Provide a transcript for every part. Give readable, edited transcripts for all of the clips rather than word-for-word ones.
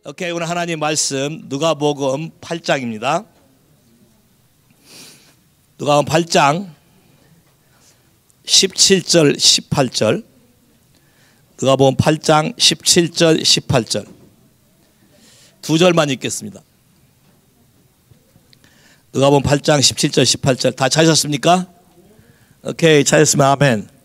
오케이, 오늘 하나님 말씀 누가복음 8장입니다. 누가복음 8장 17절 18절. 누가복음 8장 17절 18절 두 절만 읽겠습니다. 누가복음 8장 17절 18절 다 찾으셨습니까? 오케이, 찾았으면 아멘.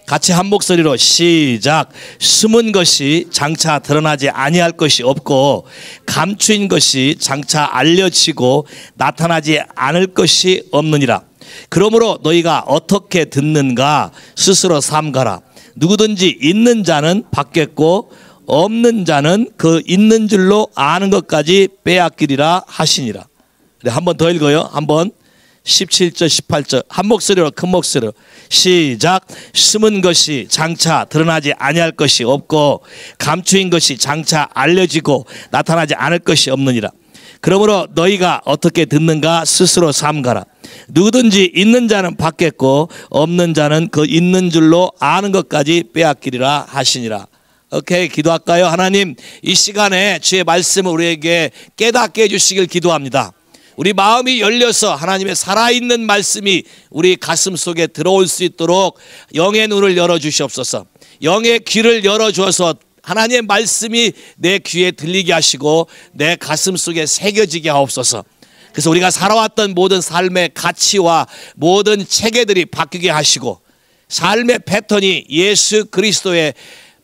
같이 한 목소리로 시작. 숨은 것이 장차 드러나지 아니할 것이 없고 감추인 것이 장차 알려지고 나타나지 않을 것이 없느니라. 그러므로 너희가 어떻게 듣는가 스스로 삼가라. 누구든지 있는 자는 받겠고 없는 자는 그 있는 줄로 아는 것까지 빼앗기리라 하시니라. 한 번 더 읽어요. 한번 17절 18절 한 목소리로, 큰 목소리로 시작. 숨은 것이 장차 드러나지 아니할 것이 없고 감추인 것이 장차 알려지고 나타나지 않을 것이 없느니라. 그러므로 너희가 어떻게 듣는가 스스로 삼가라. 누구든지 있는 자는 받겠고 없는 자는 그 있는 줄로 아는 것까지 빼앗기리라 하시니라. 오케이, 기도할까요? 하나님, 이 시간에 주의 말씀을 우리에게 깨닫게 해주시길 기도합니다. 우리 마음이 열려서 하나님의 살아있는 말씀이 우리 가슴 속에 들어올 수 있도록 영의 눈을 열어주시옵소서. 영의 귀를 열어주어서 하나님의 말씀이 내 귀에 들리게 하시고 내 가슴 속에 새겨지게 하옵소서. 그래서 우리가 살아왔던 모든 삶의 가치와 모든 체계들이 바뀌게 하시고 삶의 패턴이 예수 그리스도의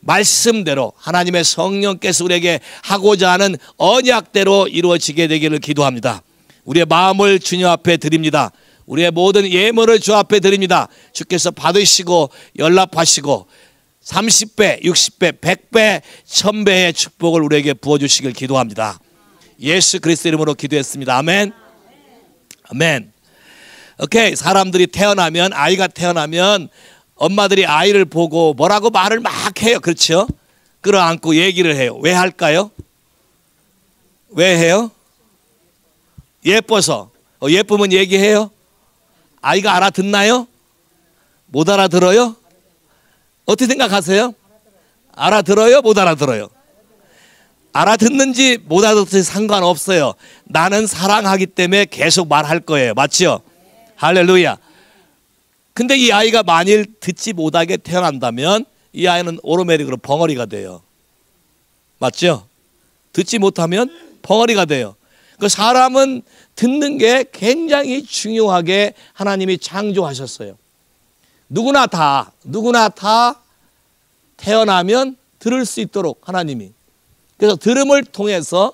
말씀대로 하나님의 성령께서 우리에게 하고자 하는 언약대로 이루어지게 되기를 기도합니다. 우리의 마음을 주님 앞에 드립니다. 우리의 모든 예물을 주 앞에 드립니다. 주께서 받으시고 연락하시고 30배, 60배, 100배, 1000배의 축복을 우리에게 부어주시길 기도합니다. 예수 그리스도 이름으로 기도했습니다. 아멘. 아멘. 오케이, 사람들이 태어나면, 아이가 태어나면 엄마들이 아이를 보고 뭐라고 말을 막 해요. 그렇죠? 끌어안고 얘기를 해요. 왜 할까요? 왜 해요? 예뻐서. 예쁘면 얘기해요? 아이가 알아듣나요? 못 알아들어요? 어떻게 생각하세요? 알아들어요? 못 알아들어요? 알아듣는지 못 알아듣는지 상관없어요. 나는 사랑하기 때문에 계속 말할 거예요. 맞죠? 할렐루야. 근데 이 아이가 만일 듣지 못하게 태어난다면 이 아이는 오토매틱으로 벙어리가 돼요. 맞죠? 듣지 못하면 벙어리가 돼요. 그 사람은 듣는 게 굉장히 중요하게 하나님이 창조하셨어요. 누구나 다 태어나면 들을 수 있도록 하나님이. 그래서 들음을 통해서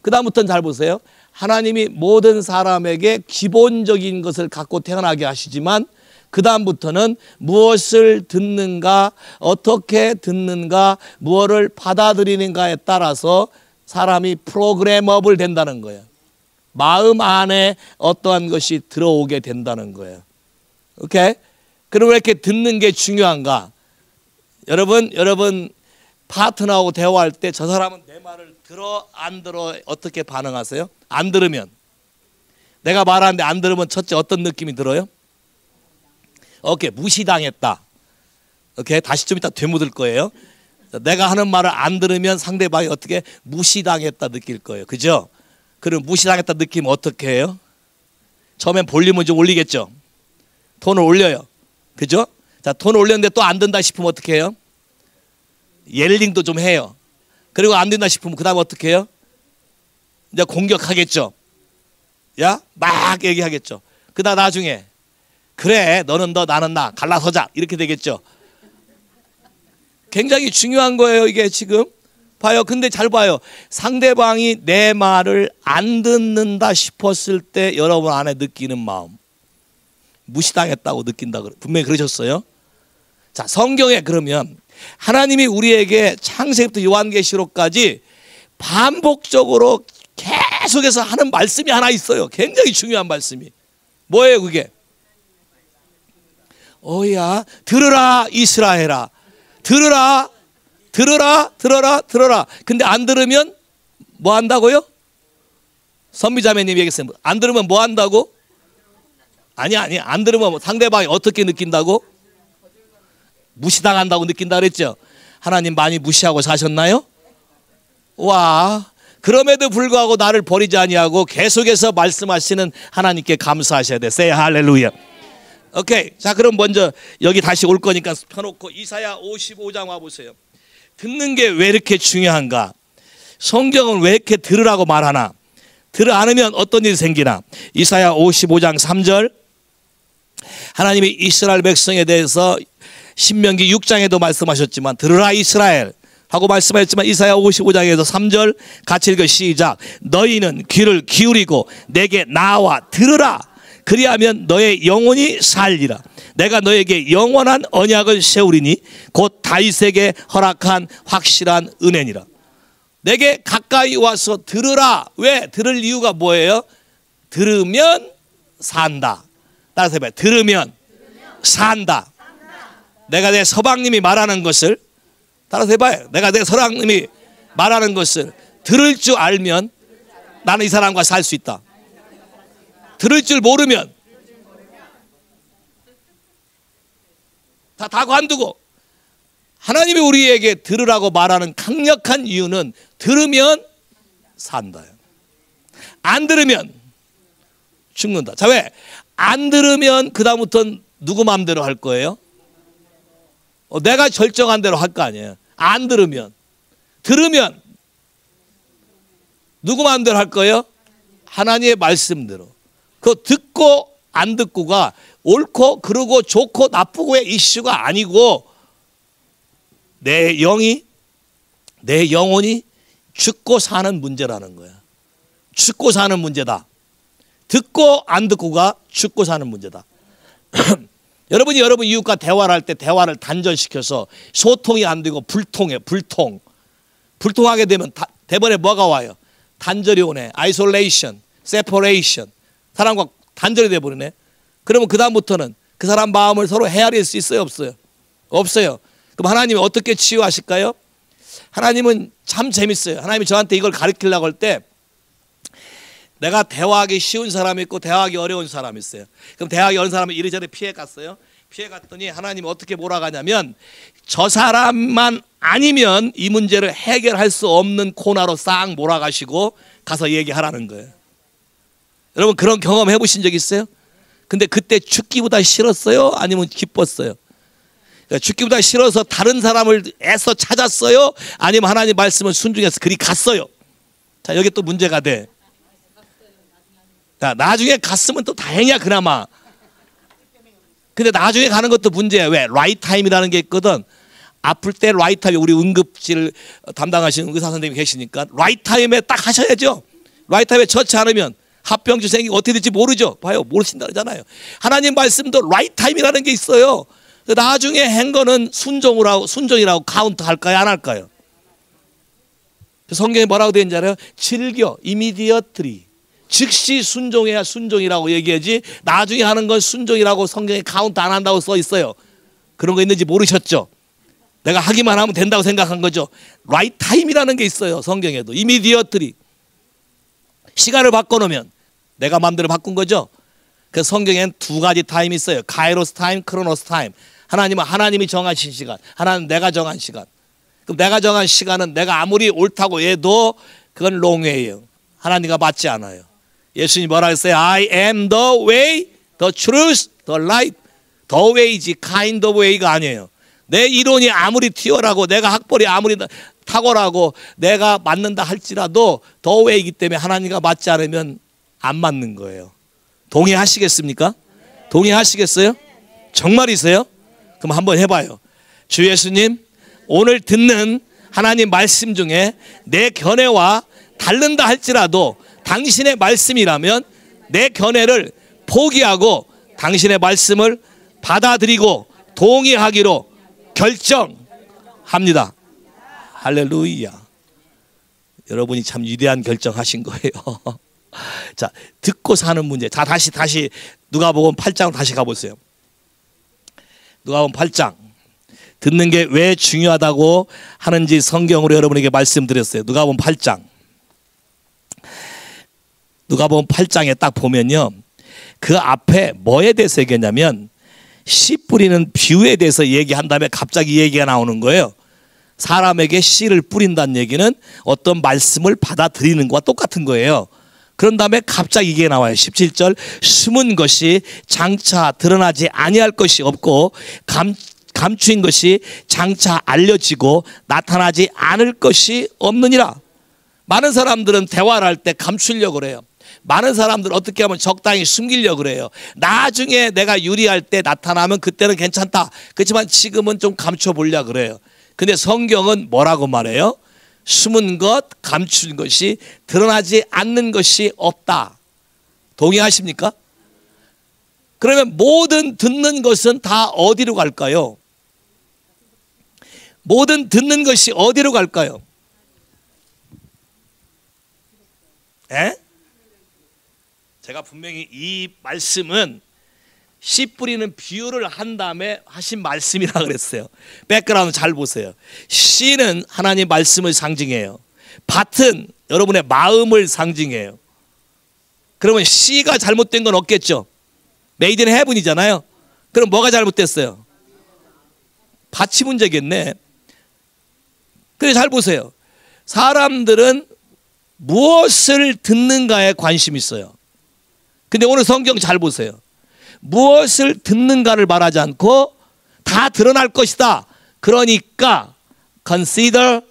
그다음부터는 잘 보세요. 하나님이 모든 사람에게 기본적인 것을 갖고 태어나게 하시지만 그다음부터는 무엇을 듣는가, 어떻게 듣는가, 무엇을 받아들이는가에 따라서 사람이 프로그래머블 된다는 거예요. 마음 안에 어떠한 것이 들어오게 된다는 거예요. 오케이? 그럼 왜 이렇게 듣는 게 중요한가? 여러분 파트너하고 대화할 때 저 사람은 내 말을 들어 안 들어 어떻게 반응하세요? 안 들으면, 내가 말하는데 안 들으면 첫째 어떤 느낌이 들어요? 오케이, 무시당했다. 오케이, 다시 좀 이따 되묻을 거예요. 내가 하는 말을 안 들으면 상대방이 어떻게 무시당했다 느낄 거예요. 그죠? 그럼 무시당했다 느끼면 어떻게 해요? 처음엔 볼륨을 좀 올리겠죠. 톤을 올려요. 그죠? 자, 톤을 올렸는데 또 안 된다 싶으면 어떻게 해요? 옐링도 좀 해요. 그리고 안 된다 싶으면 그 다음에 어떻게 해요? 이제 공격하겠죠. 야? 막 얘기하겠죠. 그다음 나중에 그래, 너는 너 나는 나 갈라서자 이렇게 되겠죠. 굉장히 중요한 거예요, 이게 지금. 봐요. 근데 잘 봐요. 상대방이 내 말을 안 듣는다 싶었을 때 여러분 안에 느끼는 마음. 무시당했다고 느낀다. 분명히 그러셨어요. 자, 성경에 그러면 하나님이 우리에게 창세기부터 요한계시록까지 반복적으로 계속해서 하는 말씀이 하나 있어요. 굉장히 중요한 말씀이. 뭐예요, 그게? 오야, 들으라 이스라엘아. 들으라. 근데 안 들으면 뭐 한다고요? 선미자매님 얘기했어요. 안 들으면 뭐 한다고? 아니 안 들으면 상대방이 어떻게 느낀다고? 무시당한다고 느낀다 그랬죠. 하나님 많이 무시하고 사셨나요? 와, 그럼에도 불구하고 나를 버리지 아니하고 계속해서 말씀하시는 하나님께 감사하셔야 돼. Say 할렐루야. 오케이. 자, 그럼 먼저 여기 다시 올 거니까 펴놓고 이사야 55장 와보세요. 듣는 게 왜 이렇게 중요한가? 성경은 왜 이렇게 들으라고 말하나? 들어 않으면 어떤 일이 생기나? 이사야 55장 3절. 하나님이 이스라엘 백성에 대해서 신명기 6장에도 말씀하셨지만 들으라 이스라엘 하고 말씀하셨지만 이사야 55장에서 3절 같이 읽어 시작. 너희는 귀를 기울이고 내게 나와 들으라. 그리하면 너의 영혼이 살리라. 내가 너에게 영원한 언약을 세우리니 곧 다윗에게 허락한 확실한 은혜니라. 내게 가까이 와서 들으라. 왜? 들을 이유가 뭐예요? 들으면 산다. 따라서 해봐요. 들으면 산다. 내가 내 서방님이 말하는 것을 따라서 해봐요. 내가 내 서방님이 말하는 것을 들을 줄 알면 나는 이 사람과 살 수 있다. 들을 줄 모르면 다 관두고. 하나님이 우리에게 들으라고 말하는 강력한 이유는 들으면 산다. 안 들으면 죽는다. 자, 왜? 안 들으면 그 다음부터는 누구 마음대로 할 거예요? 내가 결정한 대로 할 거 아니에요. 안 들으면. 들으면 누구 마음대로 할 거예요? 하나님의 말씀대로. 그 듣고 안 듣고가 옳고 그르고 좋고 나쁘고의 이슈가 아니고 내 영이, 내 영혼이 죽고 사는 문제라는 거야. 죽고 사는 문제다. 듣고 안 듣고가 죽고 사는 문제다. 여러분이 여러분 이웃과 대화를 할 때 대화를 단절시켜서 소통이 안 되고 불통해. 불통하게 되면 대번에 뭐가 와요? 단절이 오네. 아이솔레이션, 세퍼레이션. 사람과 단절이 돼버리네. 그러면 그 다음부터는 그 사람 마음을 서로 헤아릴 수 있어요? 없어요? 없어요. 그럼 하나님이 어떻게 치유하실까요? 하나님은 참 재밌어요. 하나님이 저한테 이걸 가르치려고 할 때 내가 대화하기 쉬운 사람이 있고 대화하기 어려운 사람이 있어요. 그럼 대화하기 어려운 사람은 이리저리 피해 갔어요. 피해 갔더니 하나님이 어떻게 몰아가냐면 저 사람만 아니면 이 문제를 해결할 수 없는 코너로 싹 몰아가시고 가서 얘기하라는 거예요. 여러분 그런 경험 해보신 적 있어요? 근데 그때 죽기보다 싫었어요? 아니면 기뻤어요? 죽기보다 싫어서 다른 사람을 애써 찾았어요? 아니면 하나님 말씀을 순종해서 그리 갔어요? 자, 여기 또 문제가 돼. 자, 나중에 갔으면 또 다행이야 그나마. 근데 나중에 가는 것도 문제야. 왜? 라이트 타임이라는 게 있거든. 아플 때 라이트 타임, 우리 응급실 담당하시는 의사 선생님이 계시니까 라이트 타임에 딱 하셔야죠. 라이트 타임에 처치 않으면 합병증 생기고 어떻게 될지 모르죠. 봐요, 모르신다 그러잖아요. 하나님 말씀도 라이트 타임이라는 게 있어요. 나중에 한 거는 순종이라고 카운트 할까요? 안 할까요? 성경에 뭐라고 되어 있는지 알아요? 즐겨, immediately. 즉시 순종해야 순종이라고 얘기하지 나중에 하는 건 순종이라고 성경에 카운트 안 한다고 써 있어요. 그런 거 있는지 모르셨죠? 내가 하기만 하면 된다고 생각한 거죠. right time이라는 게 있어요. 성경에도. immediately. 시간을 바꿔놓으면 내가 마음대로 바꾼 거죠. 그 성경엔 두 가지 타임이 있어요. 카이로스 타임, 크로노스 타임. 하나님은 하나님이 정하신 시간, 하나는 내가 정한 시간. 그럼 내가 정한 시간은 내가 아무리 옳다고 해도 그건 롱웨이예요. 하나님과 맞지 않아요. 예수님이 뭐라고 했어요? I am the way, the truth, the life. The way지 kind of way가 아니에요. 내 이론이 아무리 튀어나고 내가 학벌이 아무리 탁월하고 내가 맞는다 할지라도 the way이기 때문에 하나님과 맞지 않으면 안 맞는 거예요. 동의하시겠습니까? 동의하시겠어요? 정말이세요? 그럼 한번 해봐요. 주 예수님, 오늘 듣는 하나님 말씀 중에 내 견해와 다른다 할지라도 당신의 말씀이라면 내 견해를 포기하고 당신의 말씀을 받아들이고 동의하기로 결정합니다. 할렐루야. 여러분이 참 위대한 결정하신 거예요. 자, 듣고 사는 문제. 자, 다시 누가복음 8장으로 다시 가보세요. 누가복음 8장. 듣는 게 왜 중요하다고 하는지 성경으로 여러분에게 말씀드렸어요. 누가복음 8장. 누가복음 8장에 딱 보면요. 그 앞에 뭐에 대해서 얘기했냐면 씨 뿌리는 비유에 대해서 얘기한 다음에 갑자기 얘기가 나오는 거예요. 사람에게 씨를 뿌린다는 얘기는 어떤 말씀을 받아들이는 것과 똑같은 거예요. 그런 다음에 갑자기 이게 나와요. 17절 숨은 것이 장차 드러나지 아니할 것이 없고 감추인 것이 장차 알려지고 나타나지 않을 것이 없느니라. 많은 사람들은 대화를 할 때 감추려고 그래요. 많은 사람들은 어떻게 하면 적당히 숨기려고 그래요. 나중에 내가 유리할 때 나타나면 그때는 괜찮다. 그렇지만 지금은 좀 감춰보려고 그래요. 근데 성경은 뭐라고 말해요? 숨은 것, 감춘 것이 드러나지 않는 것이 없다. 동의하십니까? 그러면 모든 듣는 것은 다 어디로 갈까요? 모든 듣는 것이 어디로 갈까요? 에? 제가 분명히 이 말씀은 씨 뿌리는 비유를 한 다음에 하신 말씀이라 그랬어요. 백그라운드 잘 보세요. 씨는 하나님 말씀을 상징해요. 밭은 여러분의 마음을 상징해요. 그러면 씨가 잘못된 건 없겠죠. 메이드 인 헤븐이잖아요. 그럼 뭐가 잘못됐어요? 밭이 문제겠네. 그래 잘 보세요. 사람들은 무엇을 듣는가에 관심이 있어요. 근데 오늘 성경 잘 보세요. 무엇을 듣는가를 말하지 않고 다 드러날 것이다. 그러니까 consider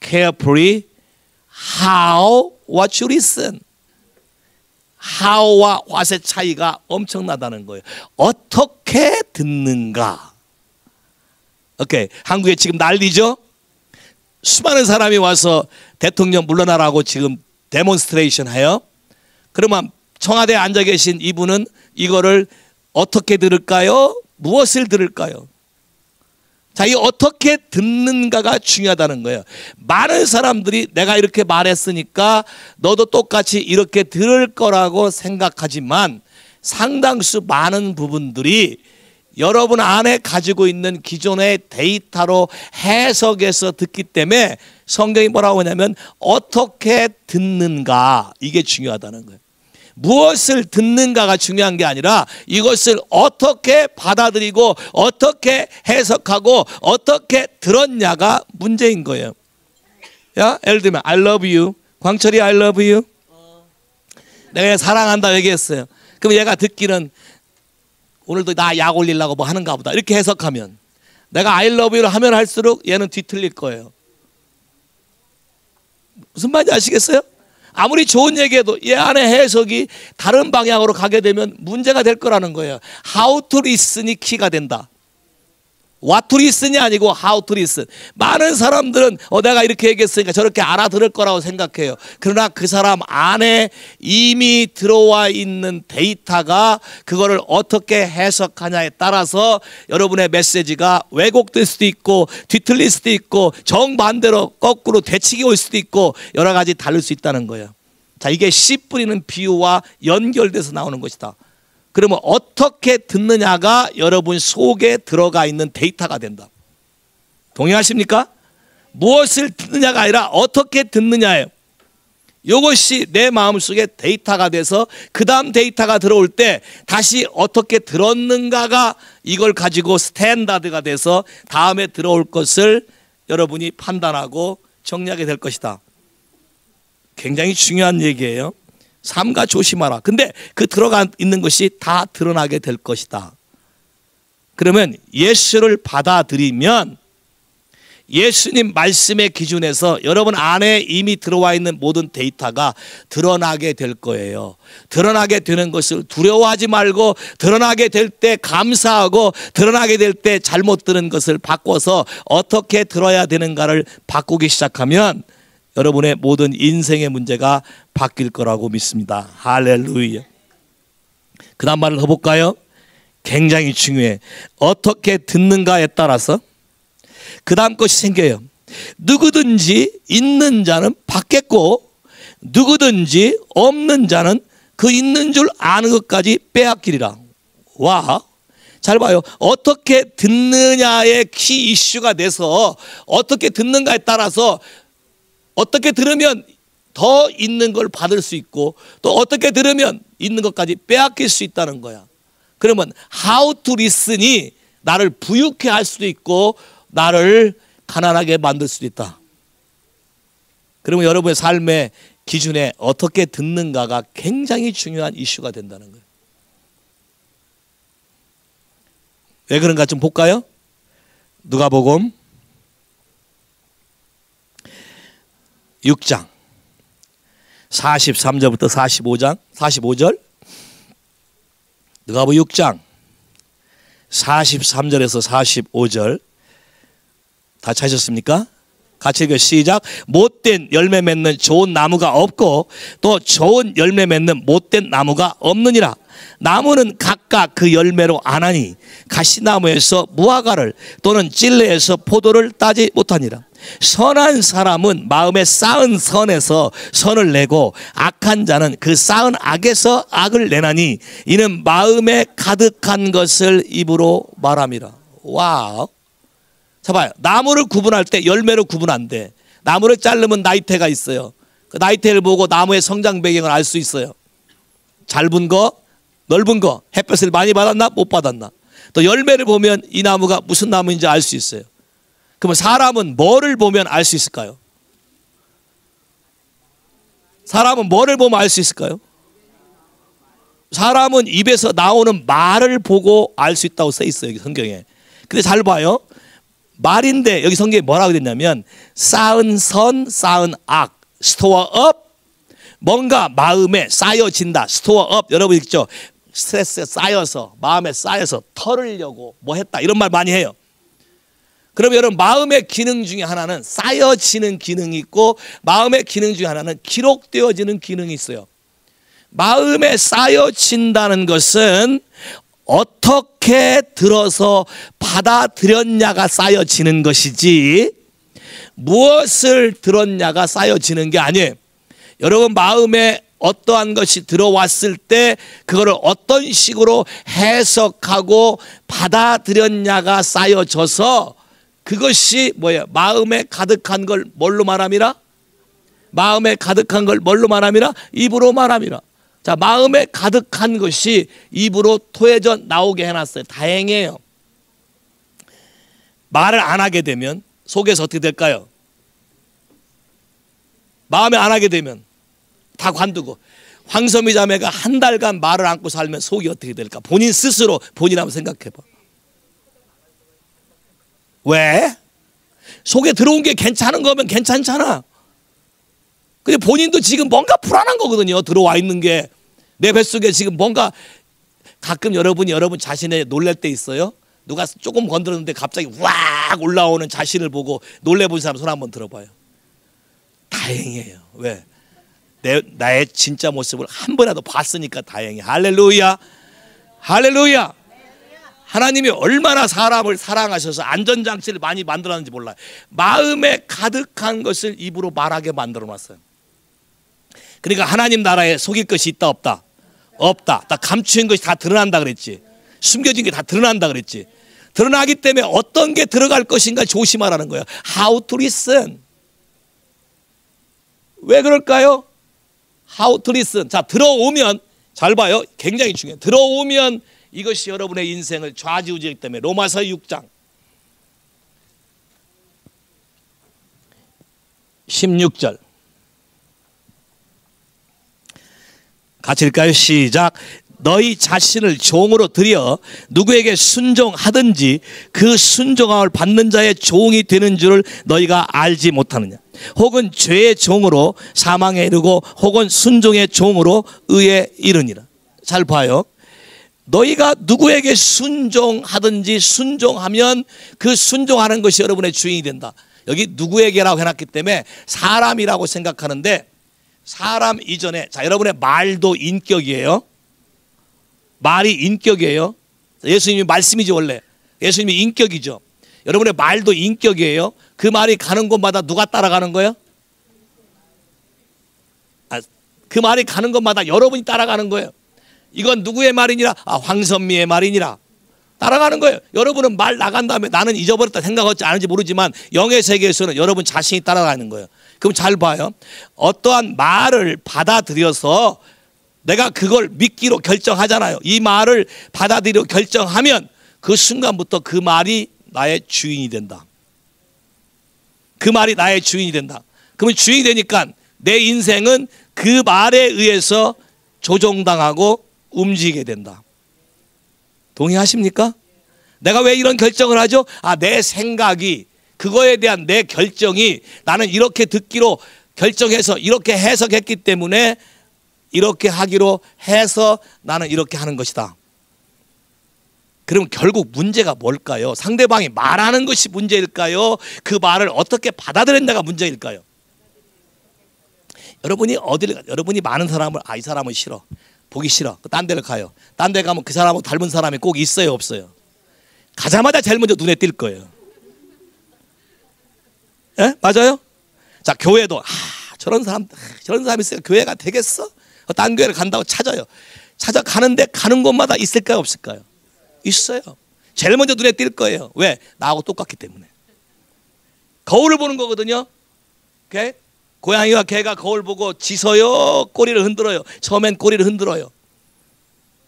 carefully how what you listen. how와 what의 차이가 엄청나다는 거예요. 어떻게 듣는가. 오케이. 한국에 지금 난리죠. 수많은 사람이 와서 대통령 물러나라고 지금 데몬스트레이션 해요. 그러면 청와대에 앉아 계신 이분은 이거를 어떻게 들을까요? 무엇을 들을까요? 자, 이 어떻게 듣는가가 중요하다는 거예요. 많은 사람들이 내가 이렇게 말했으니까 너도 똑같이 이렇게 들을 거라고 생각하지만 상당수 많은 부분들이 여러분 안에 가지고 있는 기존의 데이터로 해석해서 듣기 때문에 성경이 뭐라고 하냐면 어떻게 듣는가, 이게 중요하다는 거예요. 무엇을 듣는가가 중요한 게 아니라 이것을 어떻게 받아들이고 어떻게 해석하고 어떻게 들었냐가 문제인 거예요. 야, 예를 들면 I love you. 광철이 I love you. 내가 사랑한다 얘기했어요. 그럼 얘가 듣기는 오늘도 나 약 올리려고 뭐 하는가 보다 이렇게 해석하면, 내가 I love you를 하면 할수록 얘는 뒤틀릴 거예요. 무슨 말인지 아시겠어요? 아무리 좋은 얘기해도 얘 안에 해석이 다른 방향으로 가게 되면 문제가 될 거라는 거예요. How to listen이 키가 된다. What to listen이 아니고 How to listen. 많은 사람들은 내가 이렇게 얘기했으니까 저렇게 알아들을 거라고 생각해요. 그러나 그 사람 안에 이미 들어와 있는 데이터가 그거를 어떻게 해석하냐에 따라서 여러분의 메시지가 왜곡될 수도 있고 뒤틀릴 수도 있고 정반대로 거꾸로 되치기 올 수도 있고 여러 가지 다를 수 있다는 거예요. 자, 이게 씨 뿌리는 비유와 연결돼서 나오는 것이다. 그러면 어떻게 듣느냐가 여러분 속에 들어가 있는 데이터가 된다. 동의하십니까? 무엇을 듣느냐가 아니라 어떻게 듣느냐예요. 이것이 내 마음속에 데이터가 돼서 그 다음 데이터가 들어올 때 다시 어떻게 들었는가가 이걸 가지고 스탠다드가 돼서 다음에 들어올 것을 여러분이 판단하고 정리하게 될 것이다. 굉장히 중요한 얘기예요. 삼가 조심하라. 근데 그 들어가 있는 것이 다 드러나게 될 것이다. 그러면 예수를 받아들이면 예수님 말씀의 기준에서 여러분 안에 이미 들어와 있는 모든 데이터가 드러나게 될 거예요. 드러나게 되는 것을 두려워하지 말고 드러나게 될 때 감사하고 드러나게 될 때 잘못 들은 것을 바꿔서 어떻게 들어야 되는가를 바꾸기 시작하면 여러분의 모든 인생의 문제가 바뀔 거라고 믿습니다. 할렐루야. 그 다음 말을 더 볼까요? 굉장히 중요해. 어떻게 듣는가에 따라서 그 다음 것이 생겨요. 누구든지 있는 자는 받겠고 누구든지 없는 자는 그 있는 줄 아는 것까지 빼앗기리라. 와, 잘 봐요. 어떻게 듣느냐의 키 이슈가 돼서 어떻게 듣는가에 따라서 어떻게 들으면 더 있는 걸 받을 수 있고 또 어떻게 들으면 있는 것까지 빼앗길 수 있다는 거야. 그러면 how to listen이 나를 부유케 할 수도 있고 나를 가난하게 만들 수도 있다. 그러면 여러분의 삶의 기준에 어떻게 듣는가가 굉장히 중요한 이슈가 된다는 거예요. 왜 그런가 좀 볼까요? 누가복음 6장 43절부터 45절 누가복음 6장 43절에서 45절 다 찾으셨습니까? 같이 읽어 시작. 못된 열매 맺는 좋은 나무가 없고 또 좋은 열매 맺는 못된 나무가 없느니라. 나무는 각각 그 열매로 아나니 가시나무에서 무화과를 또는 찔레에서 포도를 따지 못하니라. 선한 사람은 마음에 쌓은 선에서 선을 내고 악한 자는 그 쌓은 악에서 악을 내나니 이는 마음에 가득한 것을 입으로 말함이라. 와우. 자 봐요. 나무를 구분할 때 열매로 구분 안 돼. 나무를 자르면 나이테가 있어요. 그 나이테를 보고 나무의 성장 배경을 알 수 있어요. 짧은 거, 넓은 거, 햇볕을 많이 받았나 못 받았나. 또 열매를 보면 이 나무가 무슨 나무인지 알 수 있어요. 그러면 사람은 뭐를 보면 알 수 있을까요? 사람은 뭐를 보면 알 수 있을까요? 사람은 입에서 나오는 말을 보고 알 수 있다고 써 있어요. 여기 성경에. 근데 잘 봐요. 말인데 여기 성경에 뭐라고 됐냐면 쌓은 선, 쌓은 악, 스토어 업. 뭔가 마음에 쌓여진다. 스토어 업. 여러분 있죠? 스트레스에 쌓여서 마음에 쌓여서 털으려고 뭐 했다. 이런 말 많이 해요. 그럼 여러분 마음의 기능 중에 하나는 쌓여지는 기능이 있고 마음의 기능 중에 하나는 기록되어지는 기능이 있어요. 마음에 쌓여진다는 것은 어떻게 들어서 받아들였냐가 쌓여지는 것이지 무엇을 들었냐가 쌓여지는 게 아니에요. 여러분 마음에 어떠한 것이 들어왔을 때 그거를 어떤 식으로 해석하고 받아들였냐가 쌓여져서 그것이 뭐예요? 마음에 가득한 걸 뭘로 말함이라? 마음에 가득한 걸 뭘로 말함이라? 입으로 말함이라. 자, 마음에 가득한 것이 입으로 토해져 나오게 해놨어요. 다행이에요. 말을 안 하게 되면 속에서 어떻게 될까요? 마음에 안 하게 되면 다 관두고 황선미 자매가 한 달간 말을 안고 살면 속이 어떻게 될까? 본인 스스로 본인 한번 생각해봐. 왜? 속에 들어온 게 괜찮은 거면 괜찮잖아. 근데 본인도 지금 뭔가 불안한 거거든요. 들어와 있는 게 내 뱃속에 지금 뭔가 가끔 여러분 자신에 놀랄 때 있어요. 누가 조금 건드렸는데 갑자기 왁 올라오는 자신을 보고 놀래본 사람 손 한번 들어봐요. 다행이에요. 왜? 나의 진짜 모습을 한 번이라도 봤으니까 다행이에요. 할렐루야. 할렐루야. 하나님이 얼마나 사람을 사랑하셔서 안전장치를 많이 만들었는지 몰라요. 마음에 가득한 것을 입으로 말하게 만들어놨어요. 그러니까 하나님 나라에 속일 것이 있다 없다? 없다. 다 감추인 것이 다 드러난다 그랬지. 숨겨진 게 다 드러난다 그랬지. 드러나기 때문에 어떤 게 들어갈 것인가 조심하라는 거예요. How to listen. 왜 그럴까요? How to listen. 자, 들어오면 잘 봐요. 굉장히 중요해요. 들어오면 이것이 여러분의 인생을 좌지우지하기 때문에 로마서 6장 16절 같이 읽을까요? 시작. 너희 자신을 종으로 들여 누구에게 순종하든지 그 순종함을 받는 자의 종이 되는 줄을 너희가 알지 못하느냐. 혹은 죄의 종으로 사망에 이르고 혹은 순종의 종으로 의에 이르니라. 잘 봐요. 너희가 누구에게 순종하든지 순종하면 그 순종하는 것이 여러분의 주인이 된다. 여기 누구에게라고 해놨기 때문에 사람이라고 생각하는데 사람 이전에 자 여러분의 말도 인격이에요. 말이 인격이에요. 예수님이 말씀이지 원래. 예수님이 인격이죠. 여러분의 말도 인격이에요. 그 말이 가는 곳마다 누가 따라가는 거예요? 그 말이 가는 곳마다 여러분이 따라가는 거예요. 이건 누구의 말이니라? 황선미의 말이니라. 따라가는 거예요. 여러분은 말 나간 다음에 나는 잊어버렸다 생각할지 않은지 모르지만 영의 세계에서는 여러분 자신이 따라가는 거예요. 그럼 잘 봐요. 어떠한 말을 받아들여서 내가 그걸 믿기로 결정하잖아요. 이 말을 받아들이고 결정하면 그 순간부터 그 말이 나의 주인이 된다. 그 말이 나의 주인이 된다. 그러면 주인이 되니까 내 인생은 그 말에 의해서 조종당하고 움직이게 된다. 동의하십니까? 내가 왜 이런 결정을 하죠? 내 생각이, 그거에 대한 내 결정이 나는 이렇게 듣기로 결정해서 이렇게 해석했기 때문에 이렇게 하기로 해서 나는 이렇게 하는 것이다. 그럼 결국 문제가 뭘까요? 상대방이 말하는 것이 문제일까요? 그 말을 어떻게 받아들였냐가 문제일까요? 여러분이 많은 사람을 이 사람은 싫어, 보기 싫어, 딴 데를 가요. 딴 데 가면 그 사람하고 닮은 사람이 꼭 있어요, 없어요? 가자마자 제일 먼저 눈에 띌 거예요. 예? 맞아요? 자, 교회도 저런 사람 있으니까 교회가 되겠어? 딴 교회를 간다고 찾아요. 찾아가는데 가는 곳마다 있을까요, 없을까요? 있어요. 제일 먼저 눈에 띌 거예요. 왜? 나하고 똑같기 때문에. 거울을 보는 거거든요. 오케이? 고양이와 개가 거울 보고 짖어요, 꼬리를 흔들어요? 처음엔 꼬리를 흔들어요.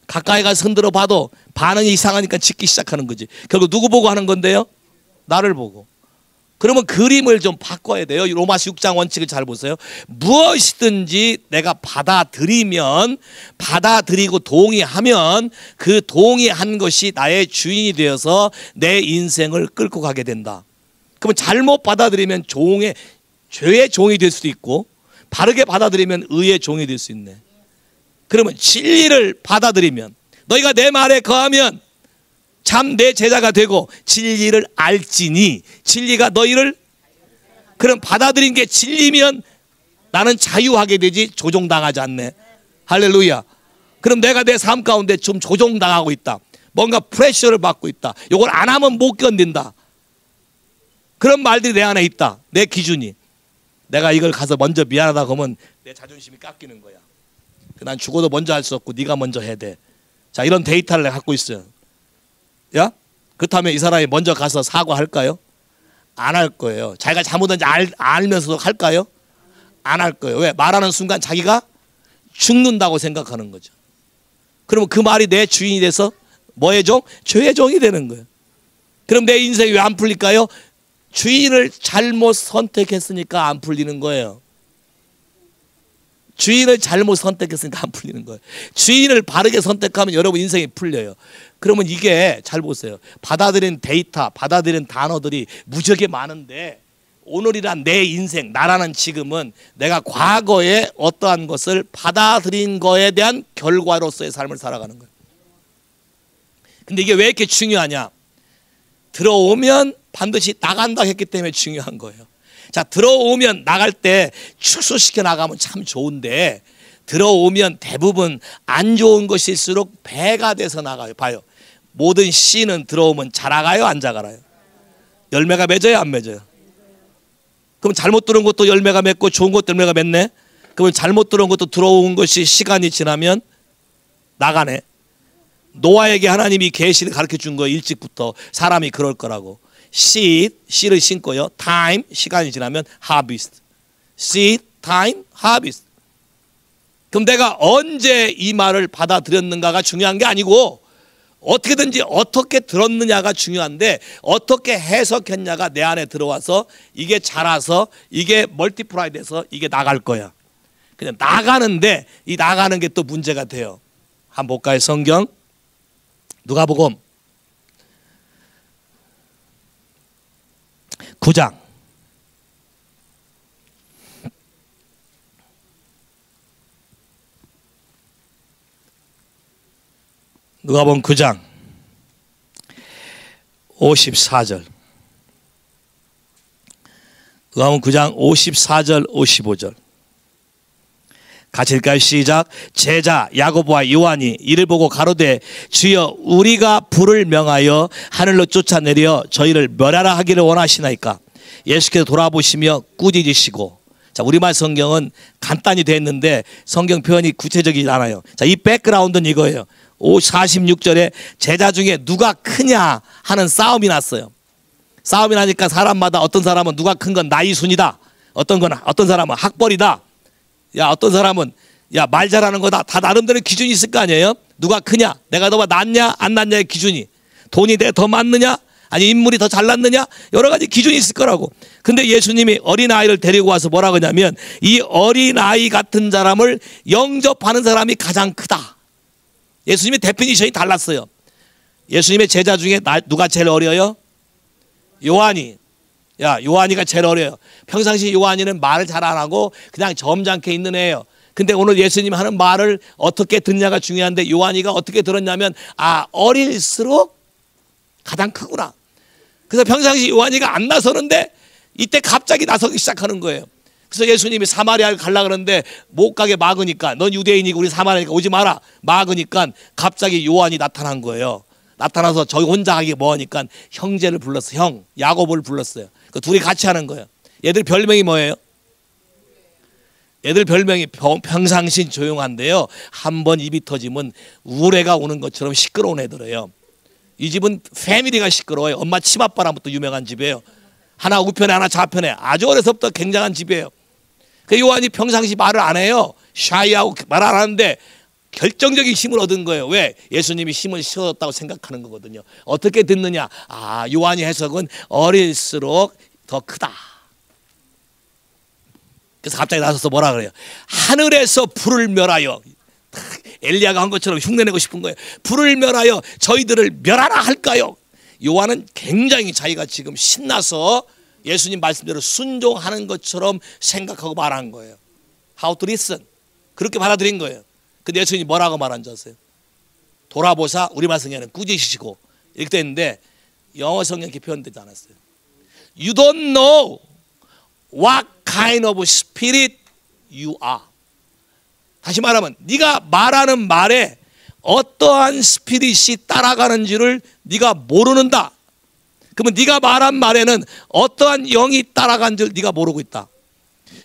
가까이 가서 흔들어 봐도 반응이 이상하니까 짖기 시작하는 거지. 결국 누구 보고 하는 건데요? 나를 보고. 그러면 그림을 좀 바꿔야 돼요. 로마서 6장 원칙을 잘 보세요. 무엇이든지 내가 받아들이고 동의하면 그 동의한 것이 나의 주인이 되어서 내 인생을 끌고 가게 된다. 그러면 잘못 받아들이면 죄의 종이 될 수도 있고, 바르게 받아들이면 의의 종이 될 수 있네. 그러면 진리를 받아들이면, 너희가 내 말에 거하면 참 내 제자가 되고 진리를 알지니, 진리가 너희를, 그럼 받아들인 게 진리면 나는 자유하게 되지 조종당하지 않네. 할렐루야. 그럼 내가 내 삶 가운데 좀 조종당하고 있다, 뭔가 프레셔를 받고 있다, 이걸 안 하면 못 견딘다, 그런 말들이 내 안에 있다. 내 기준이, 내가 이걸 가서 먼저 미안하다 그러면 내 자존심이 깎이는 거야. 난 죽어도 먼저 할 수 없고 네가 먼저 해야 돼. 자, 이런 데이터를 내가 갖고 있어요. 야? 그렇다면 이 사람이 먼저 가서 사과할까요? 안 할 거예요. 자기가 잘못한지 알면서도 할까요? 안 할 거예요. 왜? 말하는 순간 자기가 죽는다고 생각하는 거죠. 그러면 그 말이 내 주인이 돼서 뭐의 종? 죄의 종이 되는 거예요. 그럼 내 인생이 왜 안 풀릴까요? 주인을 잘못 선택했으니까 안 풀리는 거예요. 주인을 잘못 선택했으니까 안 풀리는 거예요. 주인을 바르게 선택하면 여러분 인생이 풀려요. 그러면 이게 잘 보세요. 받아들인 데이터, 받아들인 단어들이 무지하게 많은데, 오늘이란 내 인생, 나라는 지금은 내가 과거에 어떠한 것을 받아들인 거에 대한 결과로서의 삶을 살아가는 거예요. 근데 이게 왜 이렇게 중요하냐? 들어오면 반드시 나간다 했기 때문에 중요한 거예요. 자, 들어오면 나갈 때 축소시켜 나가면 참 좋은데, 들어오면 대부분 안 좋은 것일수록 배가 돼서 나가요. 봐요. 모든 씨는 들어오면 자라가요, 안 자라가요? 열매가 맺어요, 안 맺어요? 그럼 잘못 들어온 것도 열매가 맺고 좋은 것도 열매가 맺네? 그러면 잘못 들어온 것도 들어온 것이 시간이 지나면 나가네. 노아에게 하나님이 계시를 가르쳐 준 거예요. 일찍부터 사람이 그럴 거라고. 씨를 심고요. time, 시간이 지나면 harvest. seed, time, harvest. 그럼 내가 언제 이 말을 받아들였는가가 중요한 게 아니고, 어떻게든지 어떻게 들었느냐가 중요한데, 어떻게 해석했냐가 내 안에 들어와서 이게 자라서 이게 멀티플라이 돼서 이게 나갈 거야. 그냥 나가는데 이 나가는 게 또 문제가 돼요. 한번 볼까요? 성경 누가복음 9장. 누가복음 9장 54절. 누가복음 9장 54절 55절. 같이 읽을까요? 시작. 제자 야고보와 요한이 이를 보고 가로되 주여 우리가 불을 명하여 하늘로 쫓아내려 저희를 멸하라 하기를 원하시나이까? 예수께서 돌아보시며 꾸짖으시고. 자, 우리말 성경은 간단히 되어 있는데 성경 표현이 구체적이지 않아요. 자, 이 백그라운드는 이거예요. 46절에 제자 중에 누가 크냐 하는 싸움이 났어요. 싸움이 나니까 사람마다 어떤 사람은 누가 큰 건 나이 순이다, 어떤 사람은 학벌이다, 야 어떤 사람은 야 말 잘하는 거다. 다 나름대로 기준이 있을 거 아니에요. 누가 크냐, 내가 너보다 낫냐 안 낫냐의 기준이, 돈이 내가 더 많느냐 아니 인물이 더 잘났느냐? 여러 가지 기준이 있을 거라고. 근데 예수님이 어린아이를 데리고 와서 뭐라고 하냐면 이 어린아이 같은 사람을 영접하는 사람이 가장 크다. 예수님의 데피니션이 달랐어요. 예수님의 제자 중에 누가 제일 어려요? 요한이. 요한이가 제일 어려요. 평상시 요한이는 말을 잘 안 하고 그냥 점잖게 있는 애예요. 근데 오늘 예수님 하는 말을 어떻게 듣냐가 중요한데 요한이가 어떻게 들었냐면 어릴수록 가장 크구나. 그래서 평상시 요한이가 안 나서는데 이때 갑자기 나서기 시작하는 거예요. 그래서 예수님이 사마리아를 가려고 그러는데 못 가게 막으니까 넌 유대인이고 우리 사마리아니까 오지 마라 막으니까 갑자기 요한이 나타난 거예요. 나타나서 저기 혼자 하기 뭐하니까 형제를 불렀어요. 형 야곱을 불렀어요. 그 둘이 같이 하는 거예요. 얘들 별명이 뭐예요? 얘들 별명이 평상시 조용한데요 한번 입이 터지면 우레가 오는 것처럼 시끄러운 애들이에요. 이 집은 패밀리가 시끄러워요. 엄마 치맛바람부터 유명한 집이에요. 하나 우편에 하나 좌편에 아주 어려서부터 굉장한 집이에요. 그 요한이 평상시 말을 안 해요. 샤이하고 말 안 하는데 결정적인 힘을 얻은 거예요. 왜? 예수님이 힘을 실어줬다고 생각하는 거거든요. 어떻게 듣느냐? 요한이 해석은 어릴수록 더 크다. 그래서 갑자기 나서서 뭐라 그래요? 하늘에서 불을 멸하여, 엘리야가 한 것처럼 흉내내고 싶은 거예요. 불을 멸하여 저희들을 멸하라 할까요? 요한은 굉장히 자기가 지금 신나서 예수님 말씀대로 순종하는 것처럼 생각하고 말한 거예요. How to listen. 그렇게 받아들인 거예요. 근데 예수님이 뭐라고 말한 줄 아세요? 돌아보사, 우리말 성경에는 꾸짖으시고 이렇게 돼 있는데 영어 성경 이렇게 표현되지 않았어요. You don't know what kind of spirit you are. 다시 말하면 네가 말하는 말에 어떠한 스피릿이 따라가는지를 네가 모르는다. 그러면 네가 말한 말에는 어떠한 영이 따라간 줄 네가 모르고 있다.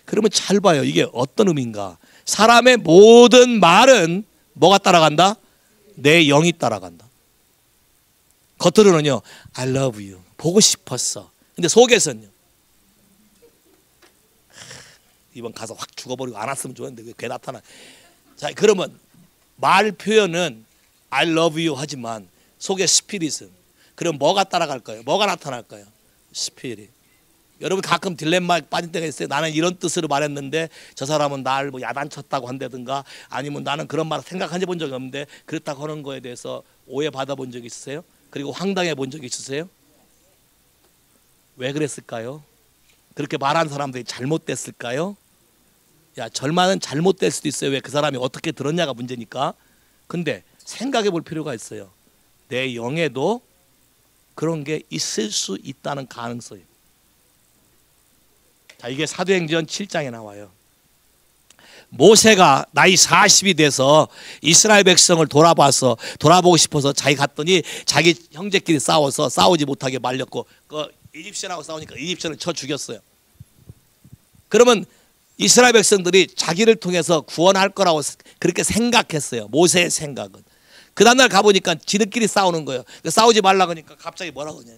그러면 잘 봐요. 이게 어떤 의미인가? 사람의 모든 말은 뭐가 따라간다? 내 영이 따라간다. 겉으로는요 I love you 보고 싶었어. 근데 속에서는요 이번 가서 확 죽어버리고 안 왔으면 좋았는데 왜 나타나. 자 그러면 말 표현은 I love you 하지만 속에 스피릿은 그럼 뭐가 따라갈까요? 뭐가 나타날까요? 스피릿. 여러분 가끔 딜레마에 빠진 때가 있어요. 나는 이런 뜻으로 말했는데 저 사람은 날 뭐 야단쳤다고 한다든가 아니면 나는 그런 말 생각한 본 적이 없는데 그렇다고 하는 거에 대해서 오해받아 본 적이 있으세요? 그리고 황당해 본 적이 있으세요? 왜 그랬을까요? 그렇게 말한 사람들이 잘못됐을까요? 절만은 잘못될 수도 있어요. 왜? 그 사람이 어떻게 들었냐가 문제니까. 근데 생각해 볼 필요가 있어요. 내 영에도 그런 게 있을 수 있다는 가능성이. 자, 이게 사도행전 7장에 나와요. 모세가 나이 40이 돼서 이스라엘 백성을 돌아보고 싶어서 자기 갔더니 자기 형제끼리 싸워서 싸우지 못하게 말렸고 그 이집션하고 싸우니까 이집션을 쳐 죽였어요. 그러면 이스라엘 백성들이 자기를 통해서 구원할 거라고 그렇게 생각했어요. 모세의 생각은. 그 다음날 가보니까 지들끼리 싸우는 거예요. 싸우지 말라고 하니까 갑자기 뭐라고 하냐.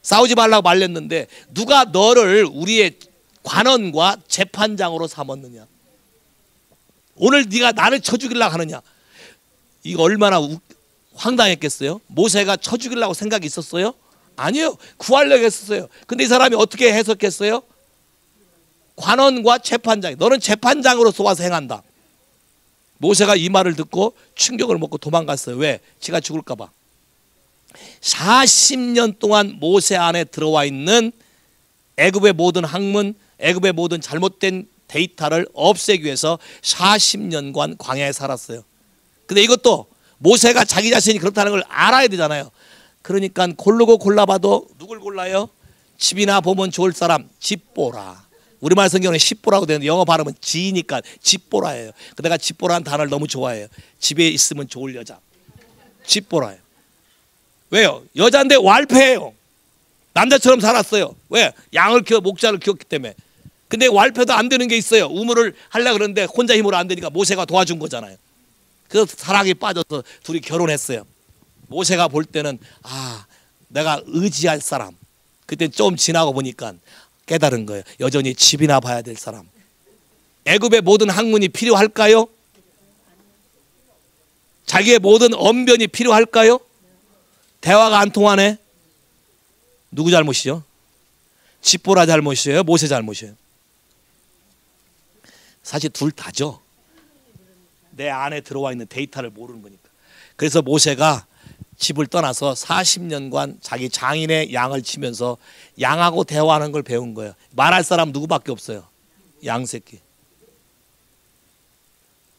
싸우지 말라고 말렸는데 누가 너를 우리의 관원과 재판장으로 삼았느냐. 오늘 네가 나를 쳐 죽이려고 하느냐. 이거 얼마나 황당했겠어요. 모세가 쳐 죽이려고 생각이 있었어요? 아니요. 구하려고 했었어요. 근데 이 사람이 어떻게 해석했어요? 관원과 재판장. 너는 재판장으로서 와서 행한다. 모세가 이 말을 듣고 충격을 먹고 도망갔어요. 왜? 지가 죽을까 봐. 40년 동안 모세 안에 들어와 있는 애굽의 모든 학문, 애굽의 모든 잘못된 데이터를 없애기 위해서 40년간 광야에 살았어요. 근데 이것도 모세가 자기 자신이 그렇다는 걸 알아야 되잖아요. 그러니까 고르고 골라봐도 누굴 골라요? 집이나 보면 좋을 사람, 집보라. 우리말 성경은 십보라고 되는데 영어 발음은 지니까 집보라예요. 내가 집보라는 단어를 너무 좋아해요. 집에 있으면 좋을 여자. 집보라예요. 왜요? 여자인데 왈패예요. 남자처럼 살았어요. 왜? 양을 키워 목자를 키웠기 때문에. 근데 왈패도 안 되는 게 있어요. 우물을 하려고 그러는데 혼자 힘으로 안 되니까 모세가 도와준 거잖아요. 그래서 사랑에 빠져서 둘이 결혼했어요. 모세가 볼 때는 내가 의지할 사람. 그때 좀 지나고 보니까 깨달은 거예요. 여전히 집이나 봐야 될 사람. 애굽의 모든 학문이 필요할까요? 자기의 모든 언변이 필요할까요? 대화가 안 통하네. 누구 잘못이요? 집보라 잘못이에요? 모세 잘못이에요? 사실 둘 다죠. 내 안에 들어와 있는 데이터를 모르는 거니까. 그래서 모세가 집을 떠나서 40년간 자기 장인의 양을 치면서 양하고 대화하는 걸 배운 거예요. 말할 사람 누구밖에 없어요. 양새끼.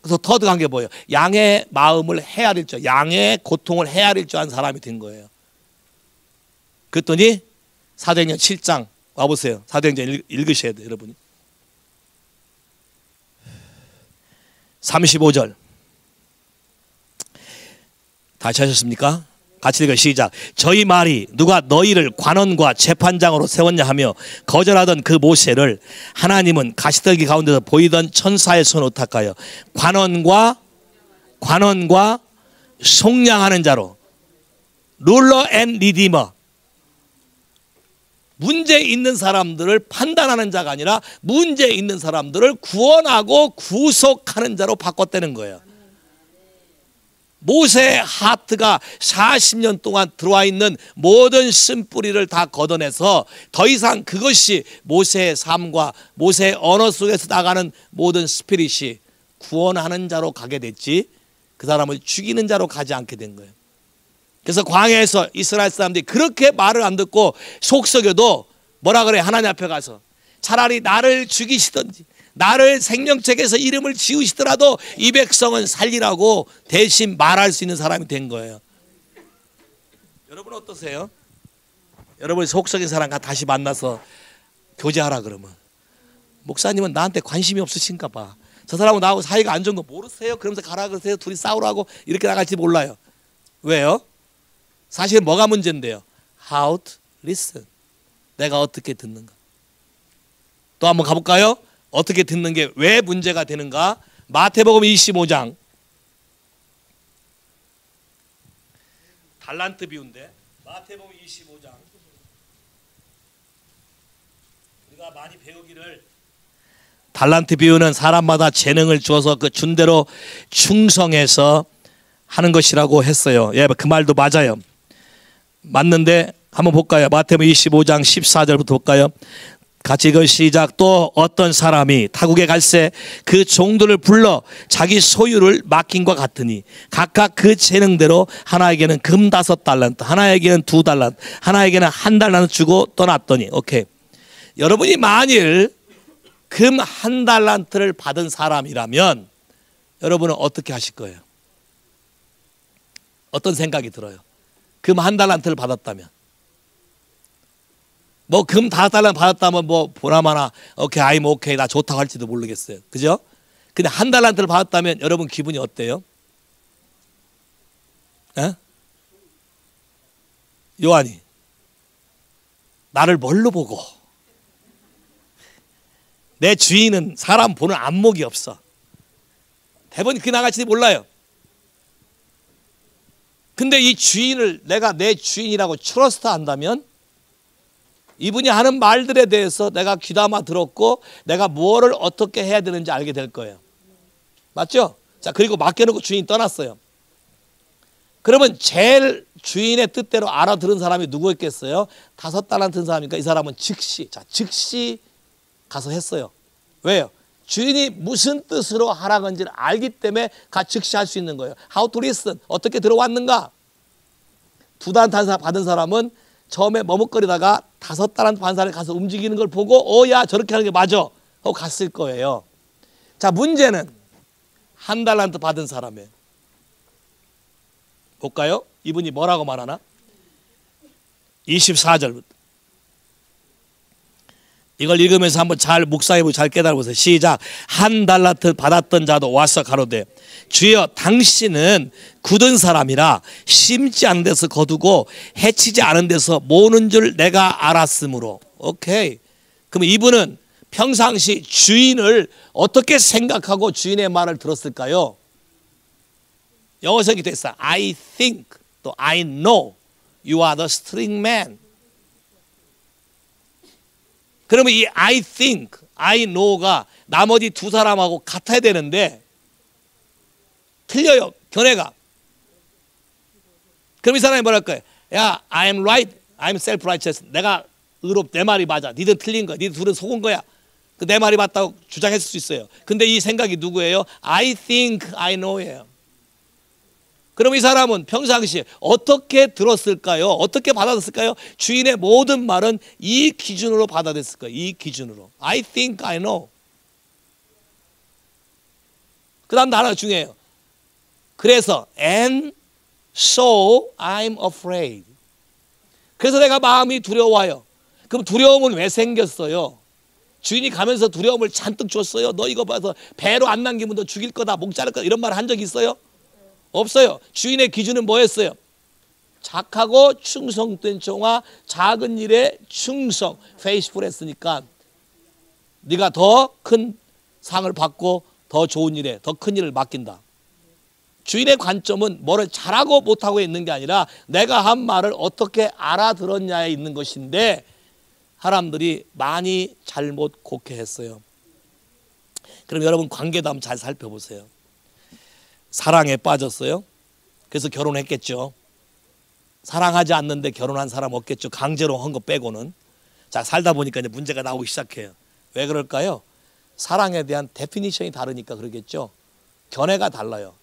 그래서 터득한 게 뭐예요? 양의 마음을 헤아릴 줄, 양의 고통을 헤아릴 줄 아는 사람이 된 거예요. 그랬더니 사도행전 7장 와보세요. 사도행전 읽으셔야 돼요, 여러분이. 35절 다시 하셨습니까? 같이 읽어 시작. 저희 말이 누가 너희를 관원과 재판장으로 세웠냐 하며 거절하던 그 모세를 하나님은 가시떨기 가운데서 보이던 천사의 손으로 탁하여 관원과 속량하는 자로 룰러 앤 리디머, 문제 있는 사람들을 판단하는 자가 아니라 문제 있는 사람들을 구원하고 구속하는 자로 바꿨다는 거예요. 모세의 하트가 40년 동안 들어와 있는 모든 쓴뿌리를 다 걷어내서 더 이상 그것이 모세의 삶과 모세의 언어 속에서 나가는 모든 스피릿이 구원하는 자로 가게 됐지, 그 사람을 죽이는 자로 가지 않게 된 거예요. 그래서 광야에서 이스라엘 사람들이 그렇게 말을 안 듣고 속썩여도 뭐라 그래? 하나님 앞에 가서 차라리 나를 죽이시든지 나를 생명책에서 이름을 지우시더라도 이 백성은 살리라고 대신 말할 수 있는 사람이 된 거예요. 여러분 어떠세요? 여러분 속썩인 사람과 다시 만나서 교제하라 그러면 목사님은 나한테 관심이 없으신가 봐. 저 사람은 나하고 사이가 안 좋은 거 모르세요? 그러면서 가라 그러세요? 둘이 싸우라고 이렇게 나갈지 몰라요. 왜요? 사실 뭐가 문제인데요? How to listen. 내가 어떻게 듣는가. 또 한번 가볼까요? 어떻게 듣는 게 왜 문제가 되는가? 마태복음 25장 달란트 비유인데 마태복음 25장 우리가 많이 배우기를, 달란트 비유는 사람마다 재능을 주어서 그 준대로 충성해서 하는 것이라고 했어요. 예, 그 말도 맞아요. 맞는데 한번 볼까요? 마태복음 25장 14절부터 볼까요? 같이 읽어 시작. 또 어떤 사람이 타국에 갈새 그 종들을 불러 자기 소유를 맡긴 것 같으니 각각 그 재능대로 하나에게는 금 5달란트, 하나에게는 2달란트, 하나에게는 1달란트 주고 떠났더니. 오케이. 여러분이 만일 금 1달란트를 받은 사람이라면 여러분은 어떻게 하실 거예요? 어떤 생각이 들어요? 금 1달란트를 받았다면, 뭐 금 5달란트 받았다면 뭐 보나마나 오케이 I'm 오케이 나 좋다고 할지도 모르겠어요. 그죠? 근데 1달란트를 받았다면 여러분 기분이 어때요? 에? 요한이 나를 뭘로 보고, 내 주인은 사람 보는 안목이 없어. 대부분 그렇게 나갈지도 몰라요. 근데 이 주인을 내가 내 주인이라고 트러스트 한다면 이분이 하는 말들에 대해서 내가 귀담아 들었고 내가 뭐를 어떻게 해야 되는지 알게 될 거예요. 맞죠? 자, 그리고 맡겨놓고 주인이 떠났어요. 그러면 제일 주인의 뜻대로 알아들은 사람이 누구였겠어요? 5달란트인 사람이니까 이 사람은 즉시 가서 했어요. 왜요? 주인이 무슨 뜻으로 하라는 건지를 알기 때문에 즉시 할 수 있는 거예요. How to listen. 어떻게 들어왔는가? 2달란트 받은 사람은 처음에 머뭇거리다가 5달란트 받은 사람이 가서 움직이는 걸 보고 야 저렇게 하는 게 맞아 하고 갔을 거예요. 자, 문제는 1달란트 받은 사람이에요. 볼까요? 이분이 뭐라고 말하나? 24절부터 이걸 읽으면서 한번 잘 묵상해보고 잘 깨달아보세요. 시작. 1달란트 받았던 자도 와서 가로되 주여 당신은 굳은 사람이라 심지 않은 데서 거두고 해치지 않은 데서 모으는 줄 내가 알았으므로. 오케이. 그럼 이분은 평상시 주인을 어떻게 생각하고 주인의 말을 들었을까요? 영어서 이렇게 됐어요. I think 또 I know you are the string man. 그러면 이 I think, I know가 나머지 2 사람하고 같아야 되는데 틀려요, 견해가. 그럼 이 사람이 뭐랄까요? 야, I am right, I'm self-righteous. 내가 내 말이 맞아. 니들 틀린 거야. 니들 둘은 속은 거야. 내 말이 맞다고 주장했을 수 있어요. 근데 이 생각이 누구예요? I think I know예요. 그럼 이 사람은 평상시에 어떻게 들었을까요? 어떻게 받아들였을까요? 주인의 모든 말은 이 기준으로 받아들였을 거예요. 이 기준으로. I think I know. 그 다음 하나 중요해요. 그래서 and so I'm afraid. 그래서 내가 마음이 두려워요. 그럼 두려움은 왜 생겼어요? 주인이 가면서 두려움을 잔뜩 줬어요. 너 이거 봐서 배로 안 남기면 너 죽일 거다, 목 자를 거다, 이런 말 한 적 있어요? 없어요. 주인의 기준은 뭐였어요? 착하고 충성된 종아, 작은 일에 충성, faithful 했으니까 네가 더 큰 상을 받고 더 좋은 일에 더 큰 일을 맡긴다. 주인의 관점은 뭐를 잘하고 못하고 있는 게 아니라 내가 한 말을 어떻게 알아들었냐에 있는 것인데, 사람들이 많이 잘못 곡해했어요. 그럼 여러분 관계도 한번 잘 살펴보세요. 사랑에 빠졌어요. 그래서 결혼했겠죠. 사랑하지 않는데 결혼한 사람 없겠죠. 강제로 한 거 빼고는. 자, 살다 보니까 이제 문제가 나오기 시작해요. 왜 그럴까요? 사랑에 대한 데피니션이 다르니까 그러겠죠. 견해가 달라요.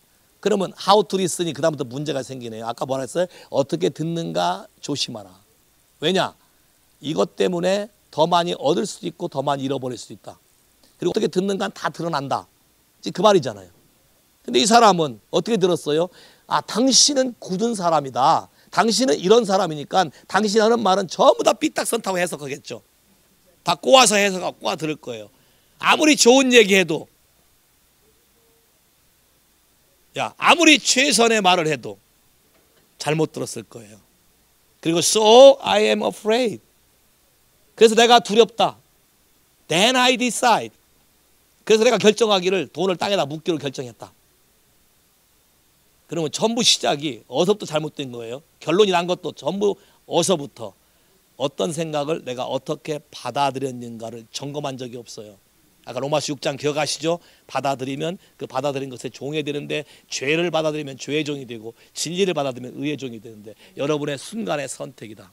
그러면 how to listen이 그 다음부터 문제가 생기네요. 아까 뭐라 했어요? 어떻게 듣는가 조심하라. 왜냐? 이것 때문에 더 많이 얻을 수도 있고 더 많이 잃어버릴 수도 있다. 그리고 어떻게 듣는가는 다 드러난다. 그 말이잖아요. 근데 이 사람은 어떻게 들었어요? 아, 당신은 굳은 사람이다. 당신은 이런 사람이니까 당신 하는 말은 전부 다 삐딱선타고 해석하겠죠. 다 꼬아서 해석하고 꼬아 들을 거예요. 아무리 좋은 얘기해도, 아무리 최선의 말을 해도 잘못 들었을 거예요. 그리고 so I am afraid. 그래서 내가 두렵다. Then I decide. 그래서 내가 결정하기를 돈을 땅에다 묻기로 결정했다. 그러면 전부 시작이 어서부터 잘못된 거예요. 결론이 난 것도 전부 어서부터 어떤 생각을 내가 어떻게 받아들였는가를 점검한 적이 없어요. 아까 로마서 6장 기억하시죠? 받아들이면 그 받아들인 것에 종이 되는데, 죄를 받아들이면 죄의 종이 되고 진리를 받아들이면 의의 종이 되는데, 여러분의 순간의 선택이다.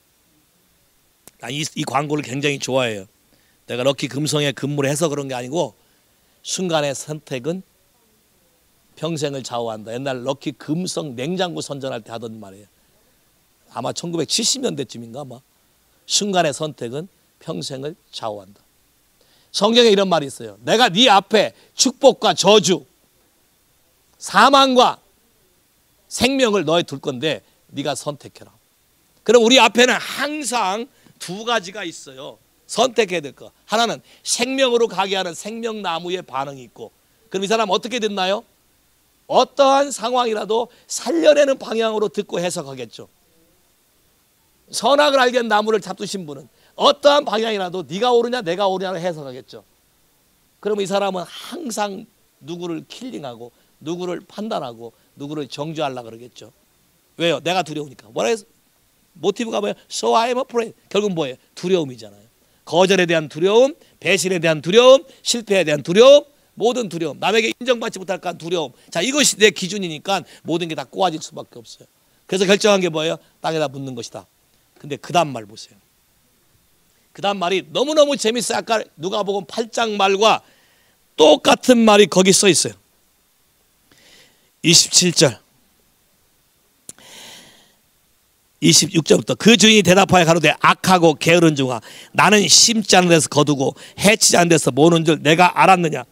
이 광고를 굉장히 좋아해요. 내가 럭키 금성에 근무를 해서 그런 게 아니고 순간의 선택은 평생을 좌우한다. 옛날 럭키 금성 냉장고 선전할 때 하던 말이에요. 아마 1970년대쯤인가 아마. 순간의 선택은 평생을 좌우한다. 성경에 이런 말이 있어요. 내가 네 앞에 축복과 저주, 사망과 생명을 너에 둘 건데 네가 선택해라. 그럼 우리 앞에는 항상 두 가지가 있어요. 선택해야 될 거. 하나는 생명으로 가게 하는 생명나무의 반응이 있고, 그럼 이 사람 어떻게 됐나요? 어떠한 상황이라도 살려내는 방향으로 듣고 해석하겠죠. 선악을 알게 한 나무를 잡두신 분은 어떠한 방향이라도 네가 옳으냐 내가 옳으냐를 해석하겠죠. 그러면 이 사람은 항상 누구를 킬링하고 누구를 판단하고 누구를 정죄하려고 그러겠죠. 왜요? 내가 두려우니까. 뭐라 해서 모티브가 뭐예요? So I am afraid. 결국 뭐예요? 두려움이잖아요. 거절에 대한 두려움, 배신에 대한 두려움, 실패에 대한 두려움, 모든 두려움, 남에게 인정받지 못할까 하는 두려움. 자, 이것이 내 기준이니까 모든 게 다 꼬아질 수밖에 없어요. 그래서 결정한 게 뭐예요? 땅에다 묻는 것이다. 근데 그 다음 말 보세요. 그 다음 말이 너무너무 재밌어요. 아까 누가복음 8장 말과 똑같은 말이 거기 써 있어요. 27절 26절부터 그 주인이 대답하여 가로되 악하고 게으른 종아, 나는 심지 않은 데서 거두고 해치지 않은 데서 모으는 줄 내가 알았느냐.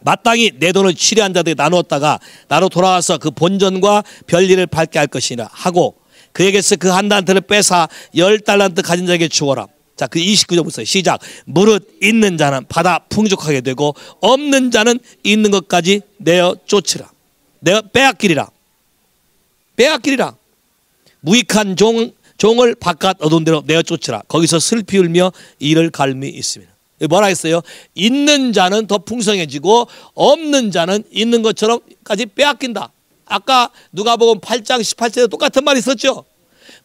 마땅히 내 돈을 취리한 자들에게 나누었다가 나로 돌아와서 그 본전과 별일을 밝게 할 것이라 하고, 그에게서 그 한 달란트를 빼사 10달란트 가진 자에게 주어라. 자, 그 29절 보세요. 시작. 무릇 있는 자는 받아 풍족하게 되고 없는 자는 있는 것까지 내어 쫓으라. 내가 빼앗기리라. 빼앗기리라. 무익한 종을 바깥 어두운 데로 내어 쫓으라. 거기서 슬피 울며 이를 갈미 있습니다. 뭐라 했어요? 있는 자는 더 풍성해지고 없는 자는 있는 것처럼까지 빼앗긴다. 아까 누가복음 8장 18절에 똑같은 말이 있었죠.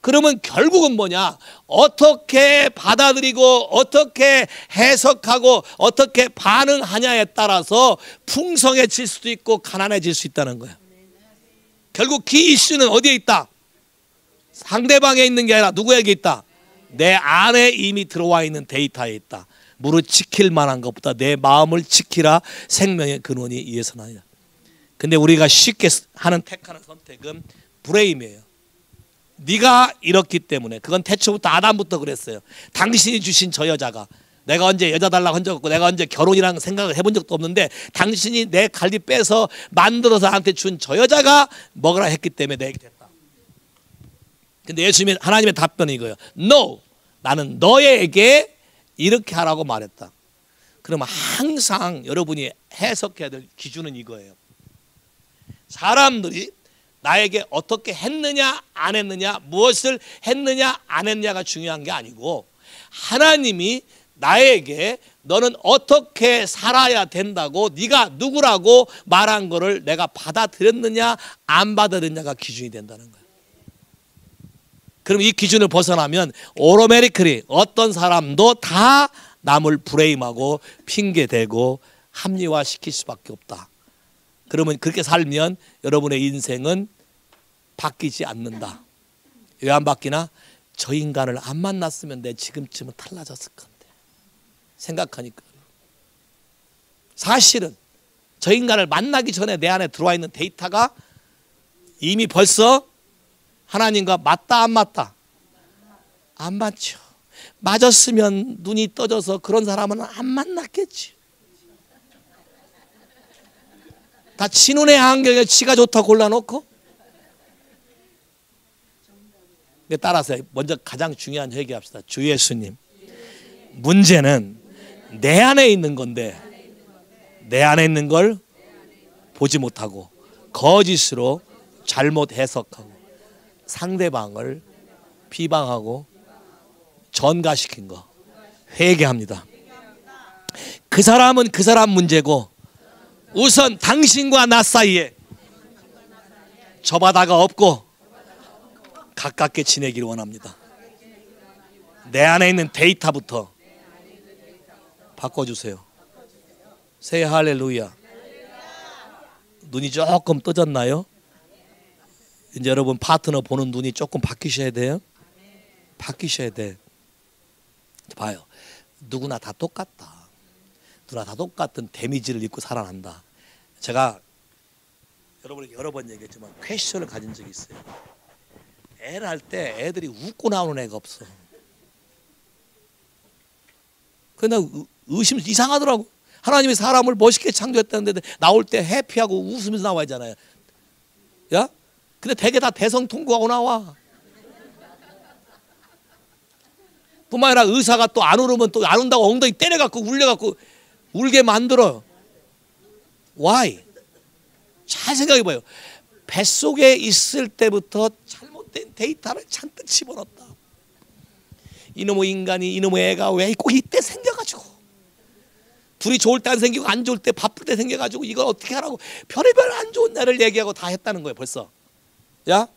그러면 결국은 뭐냐? 어떻게 받아들이고 어떻게 해석하고 어떻게 반응하냐에 따라서 풍성해질 수도 있고 가난해질 수 있다는 거예요. 결국 키 이슈는 어디에 있다? 상대방에 있는 게 아니라 누구에게 있다? 내 안에 이미 들어와 있는 데이터에 있다. 무릇 지킬 만한 것보다 내 마음을 지키라. 생명의 근원이 이에서 나냐. 근데 우리가 쉽게 택하는 선택은 브레임이에요. 네가 이렇기 때문에. 그건 태초부터 아담부터 그랬어요. 당신이 주신 저 여자가, 내가 언제 여자 달라고 한 적 없고 내가 언제 결혼이라는 생각을 해본 적도 없는데 당신이 내 갈비 빼서 만들어서 나한테 준 저 여자가 먹으라 했기 때문에 내게 됐다. 근데 예수님의 하나님의 답변이 이거예요. No, 나는 너에게 이렇게 하라고 말했다. 그러면 항상 여러분이 해석해야 될 기준은 이거예요. 사람들이 나에게 어떻게 했느냐 안 했느냐, 무엇을 했느냐 안 했느냐가 중요한 게 아니고, 하나님이 나에게 너는 어떻게 살아야 된다고 네가 누구라고 말한 거를 내가 받아들였느냐 안 받아들였느냐가 기준이 된다는 거예요. 그럼 이 기준을 벗어나면 오토매티컬리 어떤 사람도 다 남을 브레임하고 핑계대고 합리화시킬 수밖에 없다. 그러면 그렇게 살면 여러분의 인생은 바뀌지 않는다. 왜 안 바뀌나? 저 인간을 안 만났으면 내 지금쯤은 달라졌을 건데 생각하니까. 사실은 저 인간을 만나기 전에 내 안에 들어와 있는 데이터가 이미 벌써 하나님과 맞다 안 맞다? 안 맞죠. 맞았으면 눈이 떠져서 그런 사람은 안 만났겠지. 다 친운의 안경에 치가 좋다 골라놓고. 따라서 먼저 가장 중요한 회개합시다. 주 예수님, 문제는 내 안에 있는 건데 내 안에 있는 걸 보지 못하고 거짓으로 잘못 해석하고 상대방을 비방하고 전가시킨 거 회개합니다. 그 사람은 그 사람 문제고 우선 당신과 나 사이에 저 바다가 없고 가깝게 지내기를 원합니다. 내 안에 있는 데이터부터 바꿔주세요. 새 할렐루야. 눈이 조금 떠졌나요? 이제 여러분 파트너 보는 눈이 조금 바뀌셔야 돼요. 바뀌셔야 돼. 봐요. 누구나 다 똑같다. 누구나 다 똑같은 데미지를 입고 살아난다. 제가 여러분에게 여러 번 얘기했지만 퀘스천을 가진 적이 있어요. 애를 할 때 애들이 웃고 나오는 애가 없어. 근데 의심 이상하더라고. 하나님이 사람을 멋있게 창조했다는데 나올 때 해피하고 웃으면서 나와야 하잖아요. 야? 근데 되게 다 대성통곡하고 나와. 뿐만 아니라 의사가 또 안 울으면 또 안 운다고 엉덩이 때려갖고 울려갖고 울게 만들어요. Why? 잘 생각해봐요. 뱃속에 있을 때부터 잘못된 데이터를 잔뜩 집어넣었다. 이놈의 인간이, 이놈의 애가 왜 꼭 이때 생겨가지고, 둘이 좋을 때 안 생기고 안 좋을 때 바쁠 때 생겨가지고 이걸 어떻게 하라고 별의별 안 좋은 날을 얘기하고 다 했다는 거예요. 벌써. 야?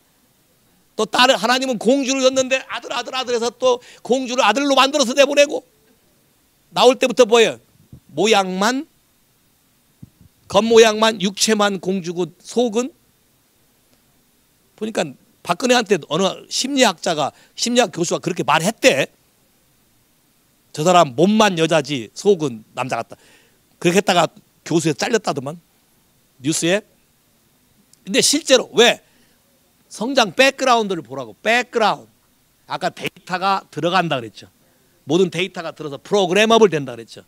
또 딸을, 하나님은 공주를 였는데 아들 해서 또 공주를 아들로 만들어서 내보내고, 나올 때부터 뭐예요? 모양만, 겉모양만, 육체만 공주고 속은. 보니까 박근혜한테 어느 심리학 교수가 그렇게 말했대. 저 사람 몸만 여자지 속은 남자 같다. 그렇게 했다가 교수에 잘렸다더만, 뉴스에. 근데 실제로 왜? 성장 백그라운드를 보라고. 백그라운드. 아까 데이터가 들어간다 그랬죠. 모든 데이터가 들어서 프로그래머블 된다 그랬죠.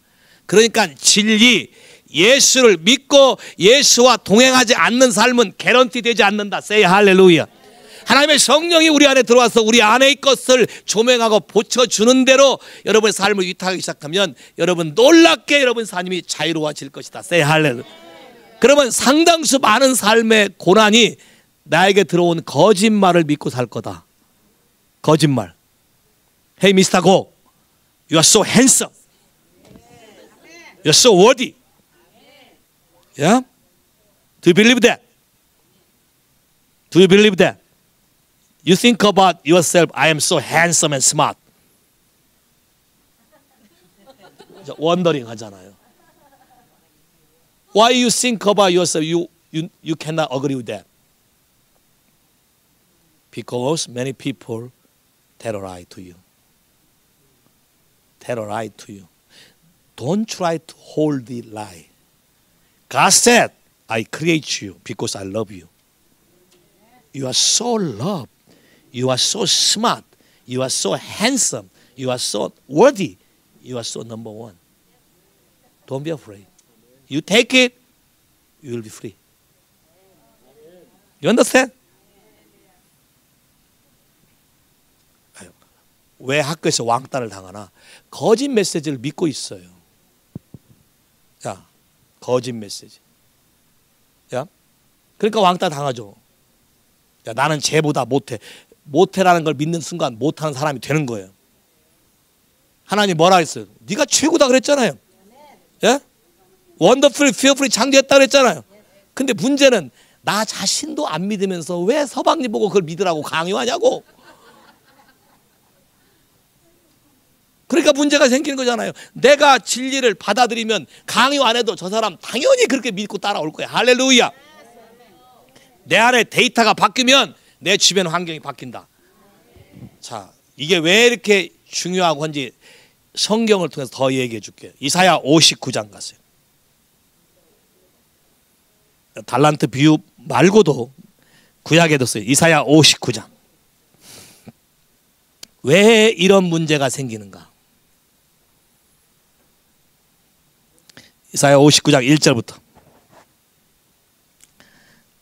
그러니까 진리, 예수를 믿고 예수와 동행하지 않는 삶은 개런티 되지 않는다. Say 할렐루야. 하나님의 성령이 우리 안에 들어와서 우리 안의 것을 조명하고 보쳐주는 대로 여러분의 삶을 위탁하기 시작하면 여러분 놀랍게 여러분 삶이 자유로워질 것이다. Say 할렐루야. 그러면 상당수 많은 삶의 고난이 나에게 들어온 거짓말을 믿고 살 거다. 거짓말. Hey, Mr. Go. You are so handsome. You are so worthy. Yeah? Do you believe that? Do you believe that? You think about yourself. I am so handsome and smart. 원더링 하잖아요. Why you think about yourself? You cannot agree with that. Because many people tell a lie to you. Tell a lie to you. Don't try to hold the lie. God said, I create you because I love you. You are so loved. You are so smart. You are so handsome. You are so worthy. You are so number one. Don't be afraid. You take it, you will be free. You understand? 왜 학교에서 왕따를 당하나? 거짓 메시지를 믿고 있어요. 야, 거짓 메시지. 야, 그러니까 왕따 당하죠. 야, 나는 쟤보다 못해. 못해라는 걸 믿는 순간 못하는 사람이 되는 거예요. 하나님 뭐라 했어요? 네가 최고다 그랬잖아요. 예? 원더풀리, 피어풀리 창조했다 그랬잖아요. 근데 문제는 나 자신도 안 믿으면서 왜 서방님 보고 그걸 믿으라고 강요하냐고. 그러니까 문제가 생기는 거잖아요. 내가 진리를 받아들이면 강요 안 해도 저 사람 당연히 그렇게 믿고 따라올 거야. 할렐루야. 내 안에 데이터가 바뀌면 내 주변 환경이 바뀐다. 자, 이게 왜 이렇게 중요하고 한지 성경을 통해서 더 얘기해 줄게요. 이사야 59장 가세요. 달란트 비유 말고도 구약에도 써요. 이사야 59장. 왜 이런 문제가 생기는가? 이사야 59장 1절부터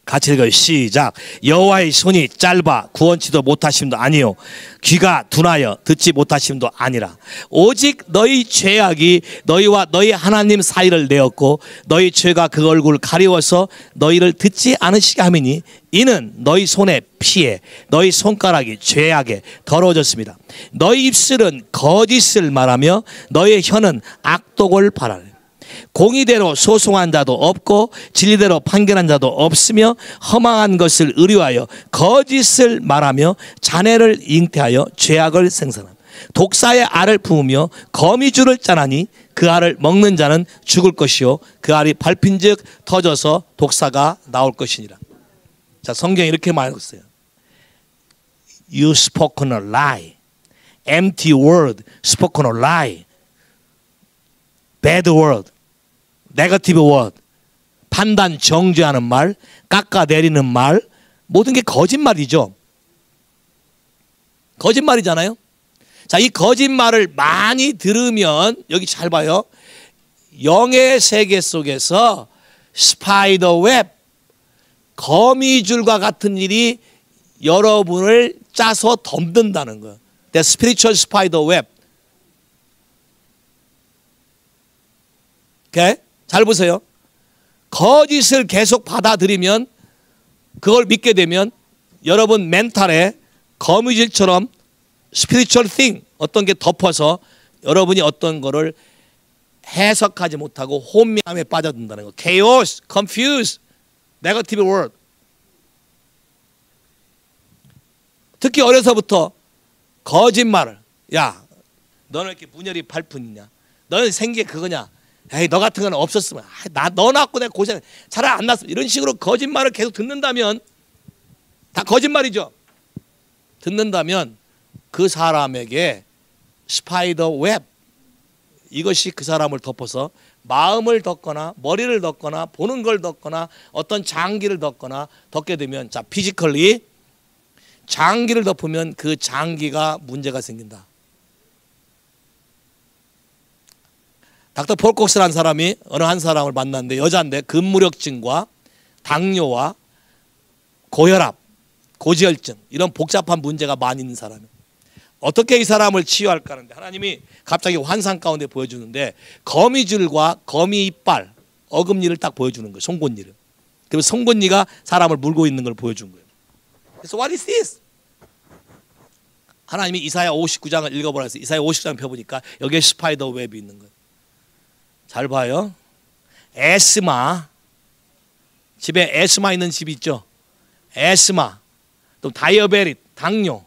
같이 읽어요. 시작. 여호와의 손이 짧아 구원치도 못하심도 아니요 귀가 둔하여 듣지 못하심도 아니라 오직 너희 죄악이 너희와 너희 하나님 사이를 내었고 너희 죄가 그 얼굴을 가리워서 너희를 듣지 않으시게 함이니 이는 너희 손의 피에 너희 손가락이 죄악에 더러워졌습니다. 너희 입술은 거짓을 말하며 너희 혀는 악독을 바라네. 공의대로 소송한 자도 없고 진리대로 판결한 자도 없으며 허망한 것을 의뢰하여 거짓을 말하며 자네를 잉태하여 죄악을 생산함. 독사의 알을 품으며 거미줄을 짜나니 그 알을 먹는 자는 죽을 것이요 그 알이 밟힌즉 터져서 독사가 나올 것이니라. 자, 성경이 이렇게 말했어요. You spoken a lie. Empty word. Spoken a lie. Bad word. 네거티브 워드, 판단 정죄하는 말, 깎아내리는 말, 모든 게 거짓말이죠. 거짓말이잖아요. 자, 이 거짓말을 많이 들으면 여기 잘 봐요. 영의 세계 속에서 스파이더 웹, 거미줄과 같은 일이 여러분을 짜서 덮는다는 거예요. The spiritual spider web. 오케이? 잘 보세요. 거짓을 계속 받아들이면 그걸 믿게 되면 여러분 멘탈에 거미줄처럼 spiritual thing 어떤 게 덮어서 여러분이 어떤 거를 해석하지 못하고 혼미함에 빠져든다는 거. chaos, confuse, negative word. 특히 어려서부터 거짓말을 야 너는 이렇게 문열이 8푼이냐 너는 생긴 게 그거냐 에이 너 같은 건 없었으면 너 낳고 내가 고생 차라리 안 낳았으면 이런 식으로 거짓말을 계속 듣는다면 다 거짓말이죠. 듣는다면 그 사람에게 스파이더 웹 이것이 그 사람을 덮어서 마음을 덮거나 머리를 덮거나 보는 걸 덮거나 어떤 장기를 덮거나 덮게 되면 자 피지컬리 장기를 덮으면 그 장기가 문제가 생긴다. 닥터 폴콕스라는 사람이 어느 한 사람을 만났는데 여자인데 근무력증과 당뇨와 고혈압, 고지혈증 이런 복잡한 문제가 많이 있는 사람이에요. 어떻게 이 사람을 치유할까 하는데 하나님이 갑자기 환상 가운데 보여주는데 거미줄과 거미 이빨, 어금니를 딱 보여주는 거예요. 송곳니를. 그리고 송곳니가 사람을 물고 있는 걸 보여준 거예요. 그래서 what is this? 하나님이 이사야 59장을 읽어보라 해서 이사야 59장 펴보니까 여기에 스파이더 웹이 있는 거예요. 잘 봐요. 에스마. 집에 에스마 있는 집 있죠. 에스마. 또 다이어베릿, 당뇨.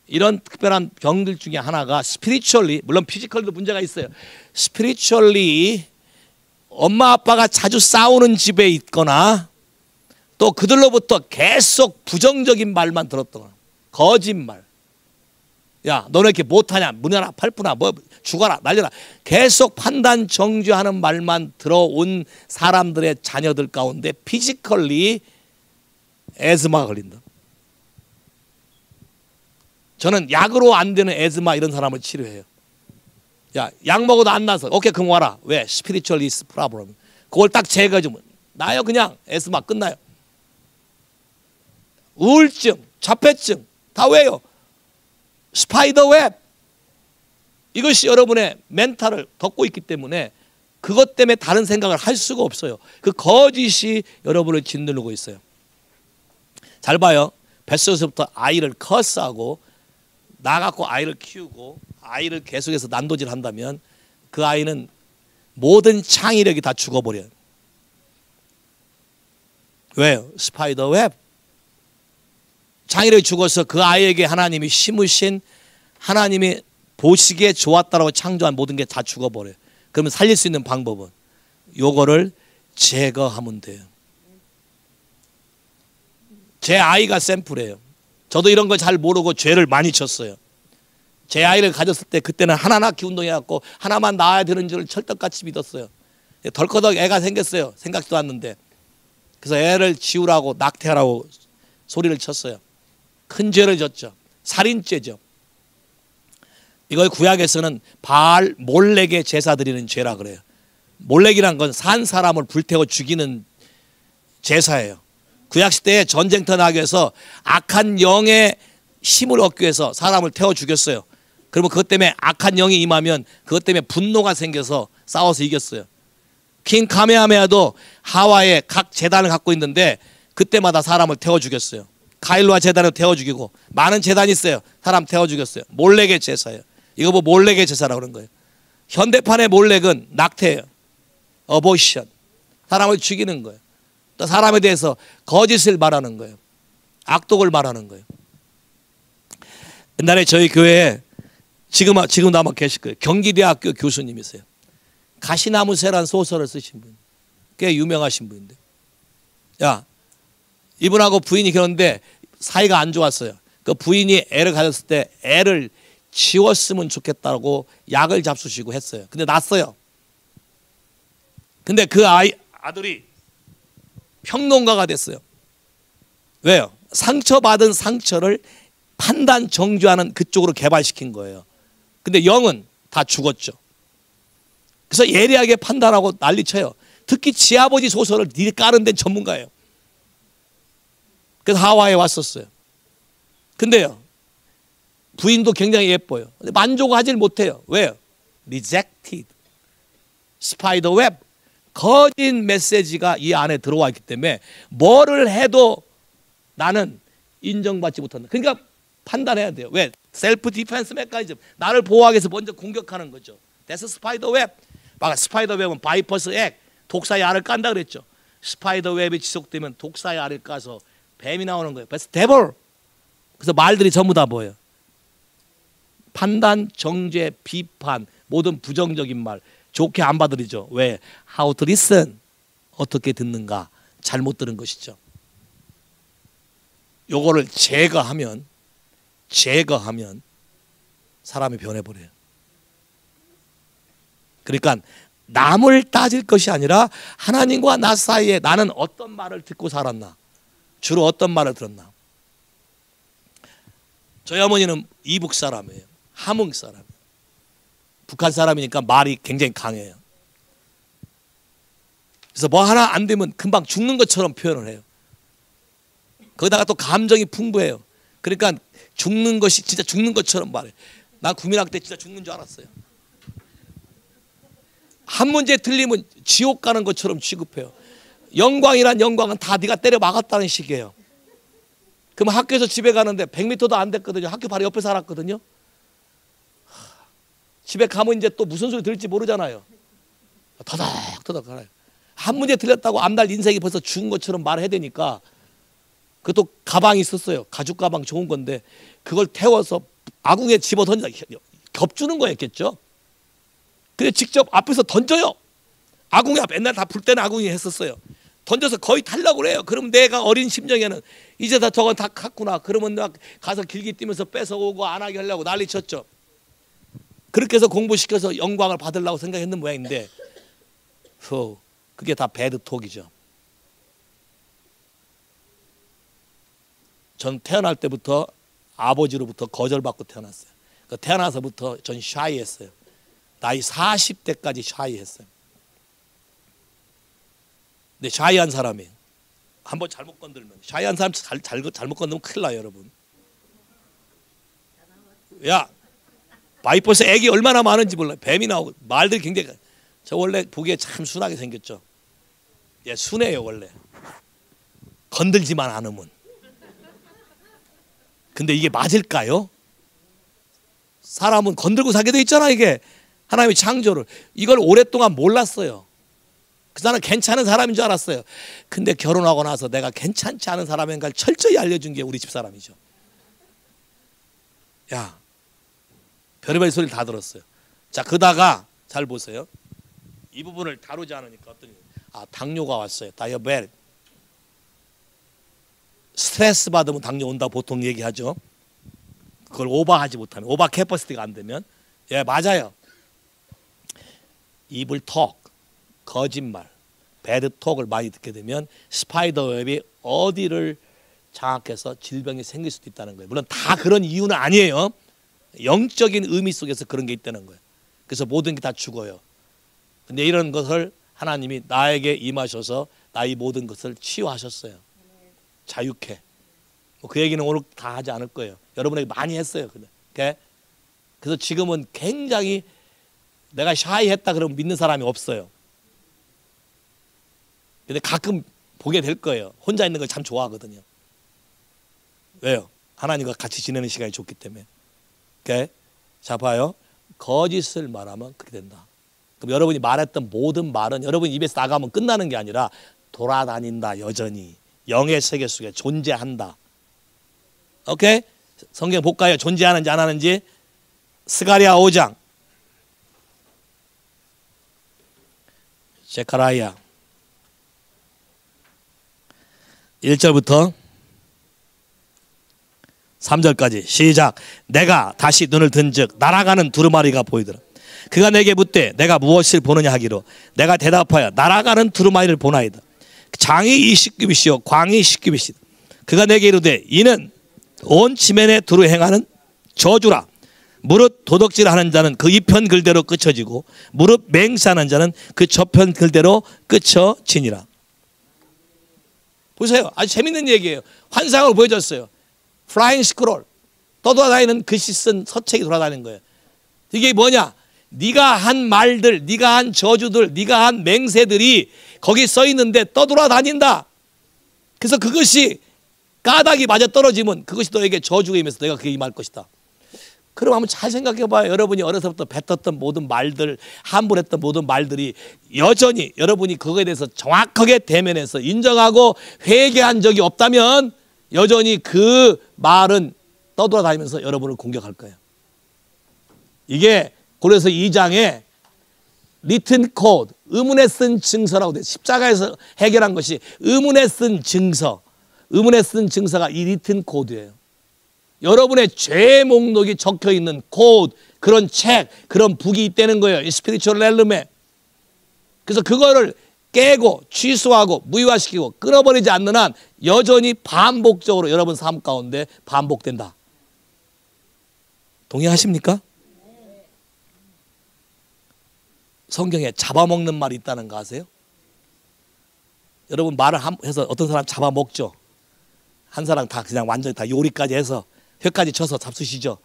이런 특별한 병들 중에 하나가 스피리추얼리 물론 피지컬도 문제가 있어요. 스피리추얼리 엄마 아빠가 자주 싸우는 집에 있거나 또 그들로부터 계속 부정적인 말만 들었던 거야. 거짓말. 야, 너네 이렇게 못하냐? 문해라, 팔쁘나, 뭐 죽어라, 날려라. 계속 판단 정죄하는 말만 들어온 사람들의 자녀들 가운데 피지컬리 에즈마가 걸린다. 저는 약으로 안 되는 에즈마 이런 사람을 치료해요. 야, 약 먹어도 안 나서 오케이 그럼 와라. 왜? Spiritual is problem. 그걸 딱 제거해주면 나요. 그냥 에즈마 끝나요. 우울증, 자폐증 다 왜요? 스파이더 웹. 이것이 여러분의 멘탈을 덮고 있기 때문에 그것 때문에 다른 생각을 할 수가 없어요. 그 거짓이 여러분을 짓누르고 있어요. 잘 봐요. 뱃속에서부터 아이를 커스하고 나갖고 아이를 키우고 아이를 계속해서 난도질 한다면 그 아이는 모든 창의력이 다 죽어버려요. 왜요? 스파이더 웹. 창의력이 죽어서 그 아이에게 하나님이 심으신, 하나님이 보시기에 좋았다라고 창조한 모든 게 다 죽어버려요. 그러면 살릴 수 있는 방법은 요거를 제거하면 돼요. 제 아이가 샘플이에요. 저도 이런 거 잘 모르고 죄를 많이 쳤어요. 제 아이를 가졌을 때 그때는 하나 낳기 운동해갖고 하나만 낳아야 되는 줄 철떡같이 믿었어요. 덜커덕 애가 생겼어요. 생각지도 않는데. 그래서 애를 지우라고 낙태하라고 소리를 쳤어요. 큰 죄를 졌죠. 살인죄죠. 이걸 구약에서는 바알 몰렉에 제사 드리는 죄라 그래요. 몰렉이란 건 산 사람을 불태워 죽이는 제사예요. 구약시대에 전쟁터 나기 위해서 악한 영의 힘을 얻기 위해서 사람을 태워 죽였어요. 그러면 그것 때문에 악한 영이 임하면 그것 때문에 분노가 생겨서 싸워서 이겼어요. 킹 카메하메아도 하와이에 각 재단을 갖고 있는데 그때마다 사람을 태워 죽였어요. 카일로아 재단을 태워 죽이고 많은 재단이 있어요. 사람 태워 죽였어요. 몰렉의 제사예요. 이거 뭐 몰렉의 제사라고 그런 거예요. 현대판의 몰렉은 낙태예요. 어보이션. 사람을 죽이는 거예요. 또 사람에 대해서 거짓을 말하는 거예요. 악독을 말하는 거예요. 옛날에 저희 교회에 지금도 아마 계실 거예요. 경기대학교 교수님이세요. 가시나무새란 소설을 쓰신 분. 꽤 유명하신 분인데. 야, 이분하고 부인이 결혼했는데 사이가 안 좋았어요. 그 부인이 애를 가졌을 때 애를 지웠으면 좋겠다고 약을 잡수시고 했어요. 근데 났어요. 근데 그 아들이 평론가가 됐어요. 왜요? 상처받은 상처를 판단 정죄하는 그쪽으로 개발시킨 거예요. 근데 영은 다 죽었죠. 그래서 예리하게 판단하고 난리쳐요. 특히 지아버지 소설을 까는 데는 전문가예요. 그래서 하와이에 왔었어요. 근데요, 부인도 굉장히 예뻐요. 근데 만족하지 못해요. 왜요? Rejected. 스파이더 웹. 거짓 메시지가 이 안에 들어와 있기 때문에 뭐를 해도 나는 인정받지 못한다. 그러니까 판단해야 돼요. 왜? 셀프 디펜스 메커니즘. 나를 보호하기 위해서 먼저 공격하는 거죠. That's 스파이더 웹. 스파이더 웹은 바이퍼스 액. 독사의 알을 깐다 그랬죠. 스파이더 웹이 지속되면 독사의 알을 까서 뱀이 나오는 거예요. 그래서 데벌. 그래서 말들이 전부 다 뭐예요? 판단, 정죄, 비판, 모든 부정적인 말 좋게 안 받아들이죠. 왜? How to listen. 어떻게 듣는가. 잘못 들은 것이죠. 요거를 제거하면 사람이 변해버려요. 그러니까 남을 따질 것이 아니라 하나님과 나 사이에 나는 어떤 말을 듣고 살았나. 주로 어떤 말을 들었나. 저희 어머니는 이북 사람이에요. 함흥 사람. 북한 사람이니까 말이 굉장히 강해요. 그래서 뭐 하나 안 되면 금방 죽는 것처럼 표현을 해요. 거기다가 또 감정이 풍부해요. 그러니까 죽는 것이 진짜 죽는 것처럼 말해. 난 국민학교 때 진짜 죽는 줄 알았어요. 한 문제 틀리면 지옥 가는 것처럼 취급해요. 영광이란 영광은 다 네가 때려 막았다는 식이에요. 그럼 학교에서 집에 가는데 100m도 안 됐거든요. 학교 바로 옆에 살았거든요. 집에 가면 이제 또 무슨 소리 들을지 모르잖아요. 터덕터덕 가요. 한 문제 틀렸다고 앞날 인생이 벌써 죽은 것처럼 말해야 되니까 그것도 가방이 있었어요. 가죽 가방 좋은 건데 그걸 태워서 아궁이에 집어 던져 겹주는 거였겠죠. 근데 직접 앞에서 던져요. 아궁이 앞에 옛날 다 불 때는 아궁이 했었어요. 던져서 거의 타려고 그래요. 그럼 내가 어린 심정에는 이제 다 저건 다 갔구나. 그러면 막 가서 길게 뛰면서 뺏어오고 안 하게 하려고 난리 쳤죠. 그렇게 해서 공부시켜서 영광을 받으려고 생각했는 모양인데 그게 다 배드톡이죠. 전 태어날 때부터 아버지로부터 거절받고 태어났어요. 태어나서부터 전 샤이했어요. 나이 40대까지 샤이했어요. 근데 샤이한 사람이 한번 잘못 건들면, 샤이한 사람 잘못 건들면 큰일 나요, 여러분. 야, 바이퍼스 애기 얼마나 많은지 몰라요. 뱀이 나오고 말들이 굉장히. 저 원래 보기에 참 순하게 생겼죠. 예, 순해요 원래. 건들지만 않으면. 근데 이게 맞을까요? 사람은 건들고 살게 돼 있잖아. 이게 하나님의 창조를. 이걸 오랫동안 몰랐어요. 그 사람은 괜찮은 사람인 줄 알았어요. 근데 결혼하고 나서 내가 괜찮지 않은 사람인가를 철저히 알려준 게 우리 집사람이죠. 야, 별의별 소리를 다 들었어요. 자, 그다가 잘 보세요. 이 부분을 다루지 않으니까 어떤 당뇨가 왔어요. 다이어벳. 스트레스 받으면 당뇨 온다 보통 얘기하죠. 그걸 오버하지 못하면, 오버 캐퍼시티가 안 되면. 예, 맞아요. 이블 톡, 거짓말, 배드 톡을 많이 듣게 되면 스파이더 웹이 어디를 장악해서 질병이 생길 수도 있다는 거예요. 물론 다 그런 이유는 아니에요. 영적인 의미 속에서 그런 게 있다는 거예요. 그래서 모든 게 다 죽어요. 근데 이런 것을 하나님이 나에게 임하셔서 나의 모든 것을 치유하셨어요. 자유케. 그 얘기는 오늘 다 하지 않을 거예요. 여러분에게 많이 했어요. 그래서 지금은 굉장히 내가 샤이했다 그러면 믿는 사람이 없어요. 근데 가끔 보게 될 거예요. 혼자 있는 걸 참 좋아하거든요. 왜요? 하나님과 같이 지내는 시간이 좋기 때문에. 자, 봐요. 거짓을 말하면 그렇게 된다. 그럼 여러분이 말했던 모든 말은 여러분 입에서 나가면 끝나는 게 아니라 돌아다닌다. 여전히 영의 세계 속에 존재한다. 오케이? 성경 볼까요? 존재하는지 안 하는지. 스가랴 5장 제카라야 1절부터 3절까지 시작. 내가 다시 눈을 든즉 날아가는 두루마리가 보이더라. 그가 내게 묻되 내가 무엇을 보느냐 하기로 내가 대답하여 날아가는 두루마리를 보나이다. 장이 20규빗이요 광이 10규빗이다. 그가 내게 이르되 이는 온 지면에 두루 행하는 저주라. 무릇 도덕질하는 자는 그 이편 글대로 끝쳐지고 무릇 맹세하는 자는 그 저편 글대로 끝쳐지니라. 보세요. 아주 재밌는 얘기예요. 환상을 보여줬어요. 플라잉 스크롤, 떠돌아다니는 글씨 쓴 서책이 돌아다니는 거예요. 이게 뭐냐? 네가 한 말들, 네가 한 저주들, 네가 한 맹세들이 거기 써 있는데 떠돌아다닌다. 그래서 그것이 까닭이 맞아 떨어지면 그것이 너에게 저주가 임해서 내가 그게 임할 것이다. 그럼 한번 잘 생각해 봐요. 여러분이 어려서부터 뱉었던 모든 말들, 함부했던 모든 말들이 여전히 여러분이 그거에 대해서 정확하게 대면해서 인정하고 회개한 적이 없다면 여전히 그 말은 떠돌아다니면서 여러분을 공격할 거예요. 이게 고린도서 2장에 리튼 코드, 의문에 쓴 증서라고 돼요. 십자가에서 해결한 것이 의문에 쓴 증서, 의문에 쓴 증서가 이 리튼 코드예요. 여러분의 죄 목록이 적혀 있는 코드, 그런 책, 그런 북이 있다는 거예요. 이 스피리추얼 렐름에. 그래서 그거를 깨고 취소하고 무효화시키고 끊어버리지 않는 한 여전히 반복적으로 여러분 삶 가운데 반복된다. 동의하십니까? 성경에 잡아먹는 말이 있다는 거 아세요? 여러분 말을 해서 어떤 사람 잡아먹죠. 한 사람 다 그냥 완전히 다 요리까지 해서 회까지 쳐서 잡수시죠.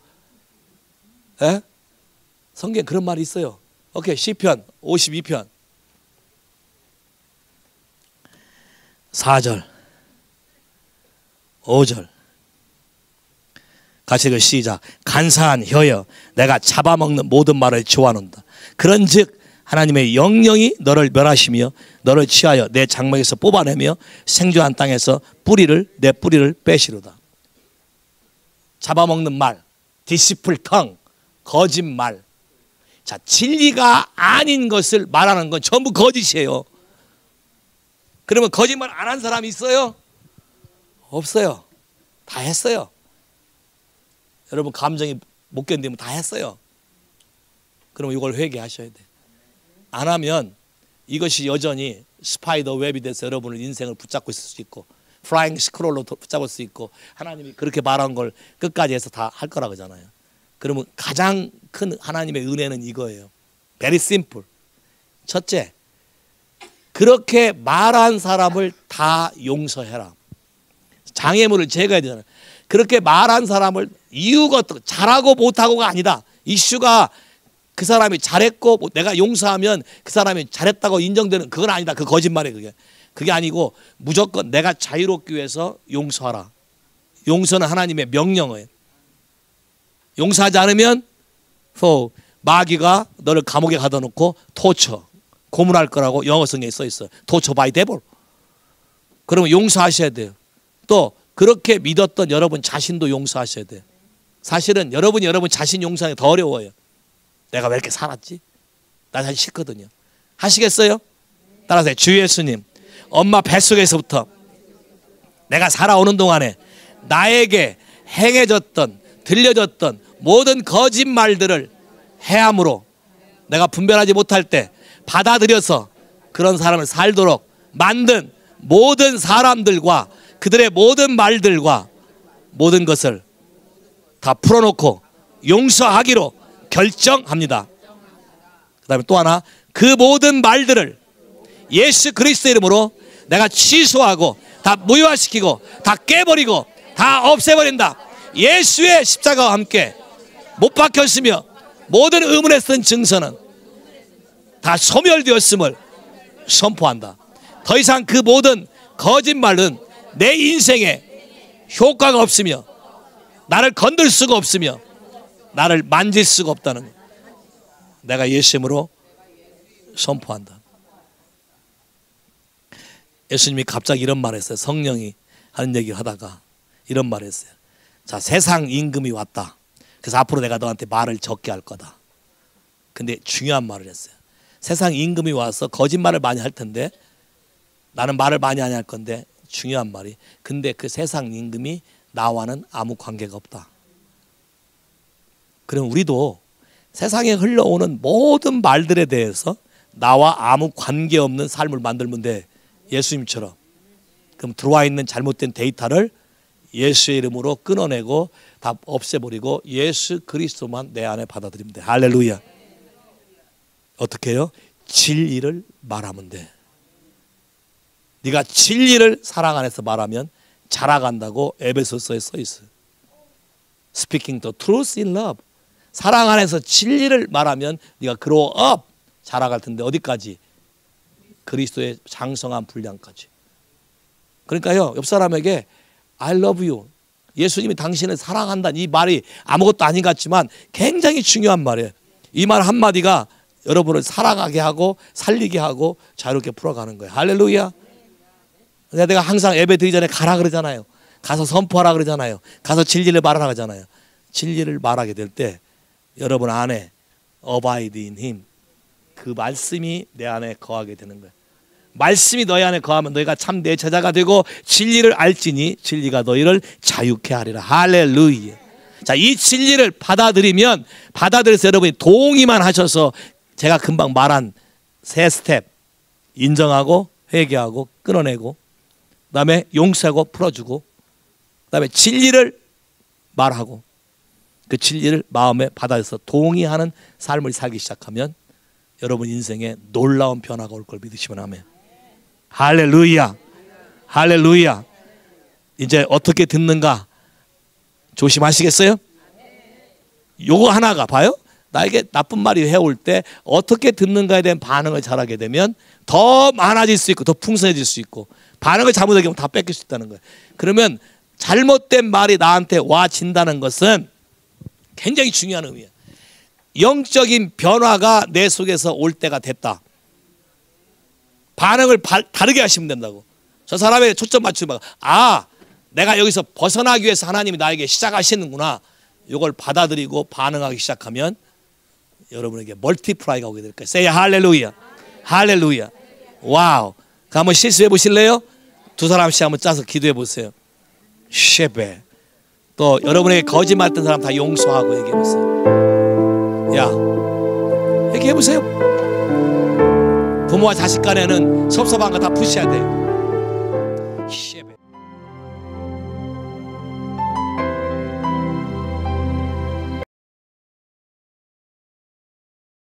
에? 성경에 그런 말이 있어요. 오케이, 시편 52편 4절 5절 같이 그 시작. 간사한 혀여 내가 잡아먹는 모든 말을 좋아한다. 그런즉 하나님의 영령이 너를 멸하시며 너를 취하여 내 장막에서 뽑아내며 생존한 땅에서 내 뿌리를 빼시로다. 잡아먹는 말, 디시플 텅, 거짓말. 자, 진리가 아닌 것을 말하는 건 전부 거짓이에요. 그러면 거짓말 안 한 사람이 있어요? 없어요. 다 했어요. 여러분 감정이 못 견디면 다 했어요. 그러면 이걸 회개하셔야 돼. 안 하면 이것이 여전히 스파이더 웹이 돼서 여러분의 인생을 붙잡고 있을 수 있고 플라잉 스크롤로 붙잡을 수 있고 하나님이 그렇게 말한 걸 끝까지 해서 다 할 거라고 하잖아요. 그러면 가장 큰 하나님의 은혜는 이거예요. Very simple. 첫째, 그렇게 말한 사람을 다 용서해라. 장애물을 제거해야 되잖아요. 그렇게 말한 사람을 이유가 어떻고 잘하고 못하고가 아니다. 이슈가 그 사람이 잘했고 내가 용서하면 그 사람이 잘했다고 인정되는 그건 아니다. 그 거짓말이에요. 그게 아니고 무조건 내가 자유롭기 위해서 용서하라. 용서는 하나님의 명령이에요. 용서하지 않으면 마귀가 너를 감옥에 가둬놓고 토처 고문할 거라고 영어 성경에 써 있어요. 토처 바이 데볼. 그러면 용서하셔야 돼요. 또 그렇게 믿었던 여러분 자신도 용서하셔야 돼요. 사실은 여러분 자신 용서하기 더 어려워요. 내가 왜 이렇게 살았지? 나 사실 싫거든요. 하시겠어요? 따라서 주 예수님, 엄마 뱃속에서부터 내가 살아오는 동안에 나에게 행해졌던 들려졌던 모든 거짓말들을 해함으로 내가 분별하지 못할 때 받아들여서 그런 사람을 살도록 만든 모든 사람들과 그들의 모든 말들과 모든 것을 다 풀어놓고 용서하기로 결정합니다. 그 다음에 또 하나, 그 모든 말들을 예수 그리스도 이름으로 내가 취소하고 다 무효화시키고 다 깨버리고 다 없애버린다. 예수의 십자가와 함께 못 박혔으며 모든 의문에 쓴 증서는 다 소멸되었음을 선포한다. 더 이상 그 모든 거짓말은 내 인생에 효과가 없으며 나를 건들 수가 없으며 나를 만질 수가 없다는 것. 내가 예수 이름으로 선포한다. 예수님이 갑자기 이런 말 했어요. 성령이 하는 얘기를 하다가 이런 말 했어요. 자, 세상 임금이 왔다. 그래서 앞으로 내가 너한테 말을 적게 할 거다. 근데 중요한 말을 했어요. 세상 임금이 와서 거짓말을 많이 할 텐데 나는 말을 많이 안 할 건데 중요한 말이, 근데 그 세상 임금이 나와는 아무 관계가 없다. 그럼 우리도 세상에 흘러오는 모든 말들에 대해서 나와 아무 관계없는 삶을 만들면 돼. 예수님처럼. 그럼 들어와 있는 잘못된 데이터를 예수의 이름으로 끊어내고 다 없애버리고 예수 그리스도만 내 안에 받아들이면 돼. 할렐루야. 어떻게 해요? 진리를 말하면 돼. 네가 진리를 사랑 안에서 말하면 자라간다고 에베소서에 써 있어요. Speaking the truth in love. 사랑 안에서 진리를 말하면 네가 grow up, 자라갈 텐데 어디까지? 그리스도의 장성한 분량까지. 그러니까요, 옆 사람에게 I love you, 예수님이 당신을 사랑한다는 이 말이 아무것도 아닌 것 같지만 굉장히 중요한 말이에요. 이 말 한마디가 여러분을 살아가게 하고 살리게 하고 자유롭게 풀어가는 거예요. 할렐루야. 내가 항상 예배 드리기 전에 가라 그러잖아요. 가서 선포하라 그러잖아요. 가서 진리를 말하라 그러잖아요. 진리를 말하게 될 때 여러분 안에 abide in him, 그 말씀이 내 안에 거하게 되는 거예요. 말씀이 너희 안에 거하면 너희가 참 내 제자가 되고 진리를 알지니 진리가 너희를 자유케 하리라. 할렐루야. 자, 이 진리를 받아들이면, 받아들여서 여러분이 동의만 하셔서 제가 금방 말한 세 스텝, 인정하고 회개하고 끊어내고 그 다음에 용서하고 풀어주고 그 다음에 진리를 말하고 그 진리를 마음에 받아서 동의하는 삶을 살기 시작하면 여러분 인생에 놀라운 변화가 올 걸 믿으시면 아멘. 할렐루야. 할렐루야. 이제 어떻게 듣는가 조심하시겠어요? 요거 하나가 봐요. 나에게 나쁜 말이 해올 때 어떻게 듣는가에 대한 반응을 잘하게 되면 더 많아질 수 있고 더 풍성해질 수 있고, 반응을 잘못하게 하면 다 뺏길 수 있다는 거예요. 그러면 잘못된 말이 나한테 와진다는 것은 굉장히 중요한 의미예요. 영적인 변화가 내 속에서 올 때가 됐다. 반응을 다르게 하시면 된다고. 저 사람에게 초점 맞추면 내가 여기서 벗어나기 위해서 하나님이 나에게 시작하시는구나. 이걸 받아들이고 반응하기 시작하면 여러분에게 멀티플라이가 오게 될 거예요. Say 할렐루야. 할렐루야. 와우. 한번 실수해 보실래요? 두 사람씩 한번 짜서 기도해 보세요. 쉐베. 또 여러분에게 거짓말했던 사람 다 용서하고 얘기해 보세요. 야, 얘기해 보세요. 부모와 자식 간에는 섭섭한 거 다 푸셔야 돼요. 쉐베.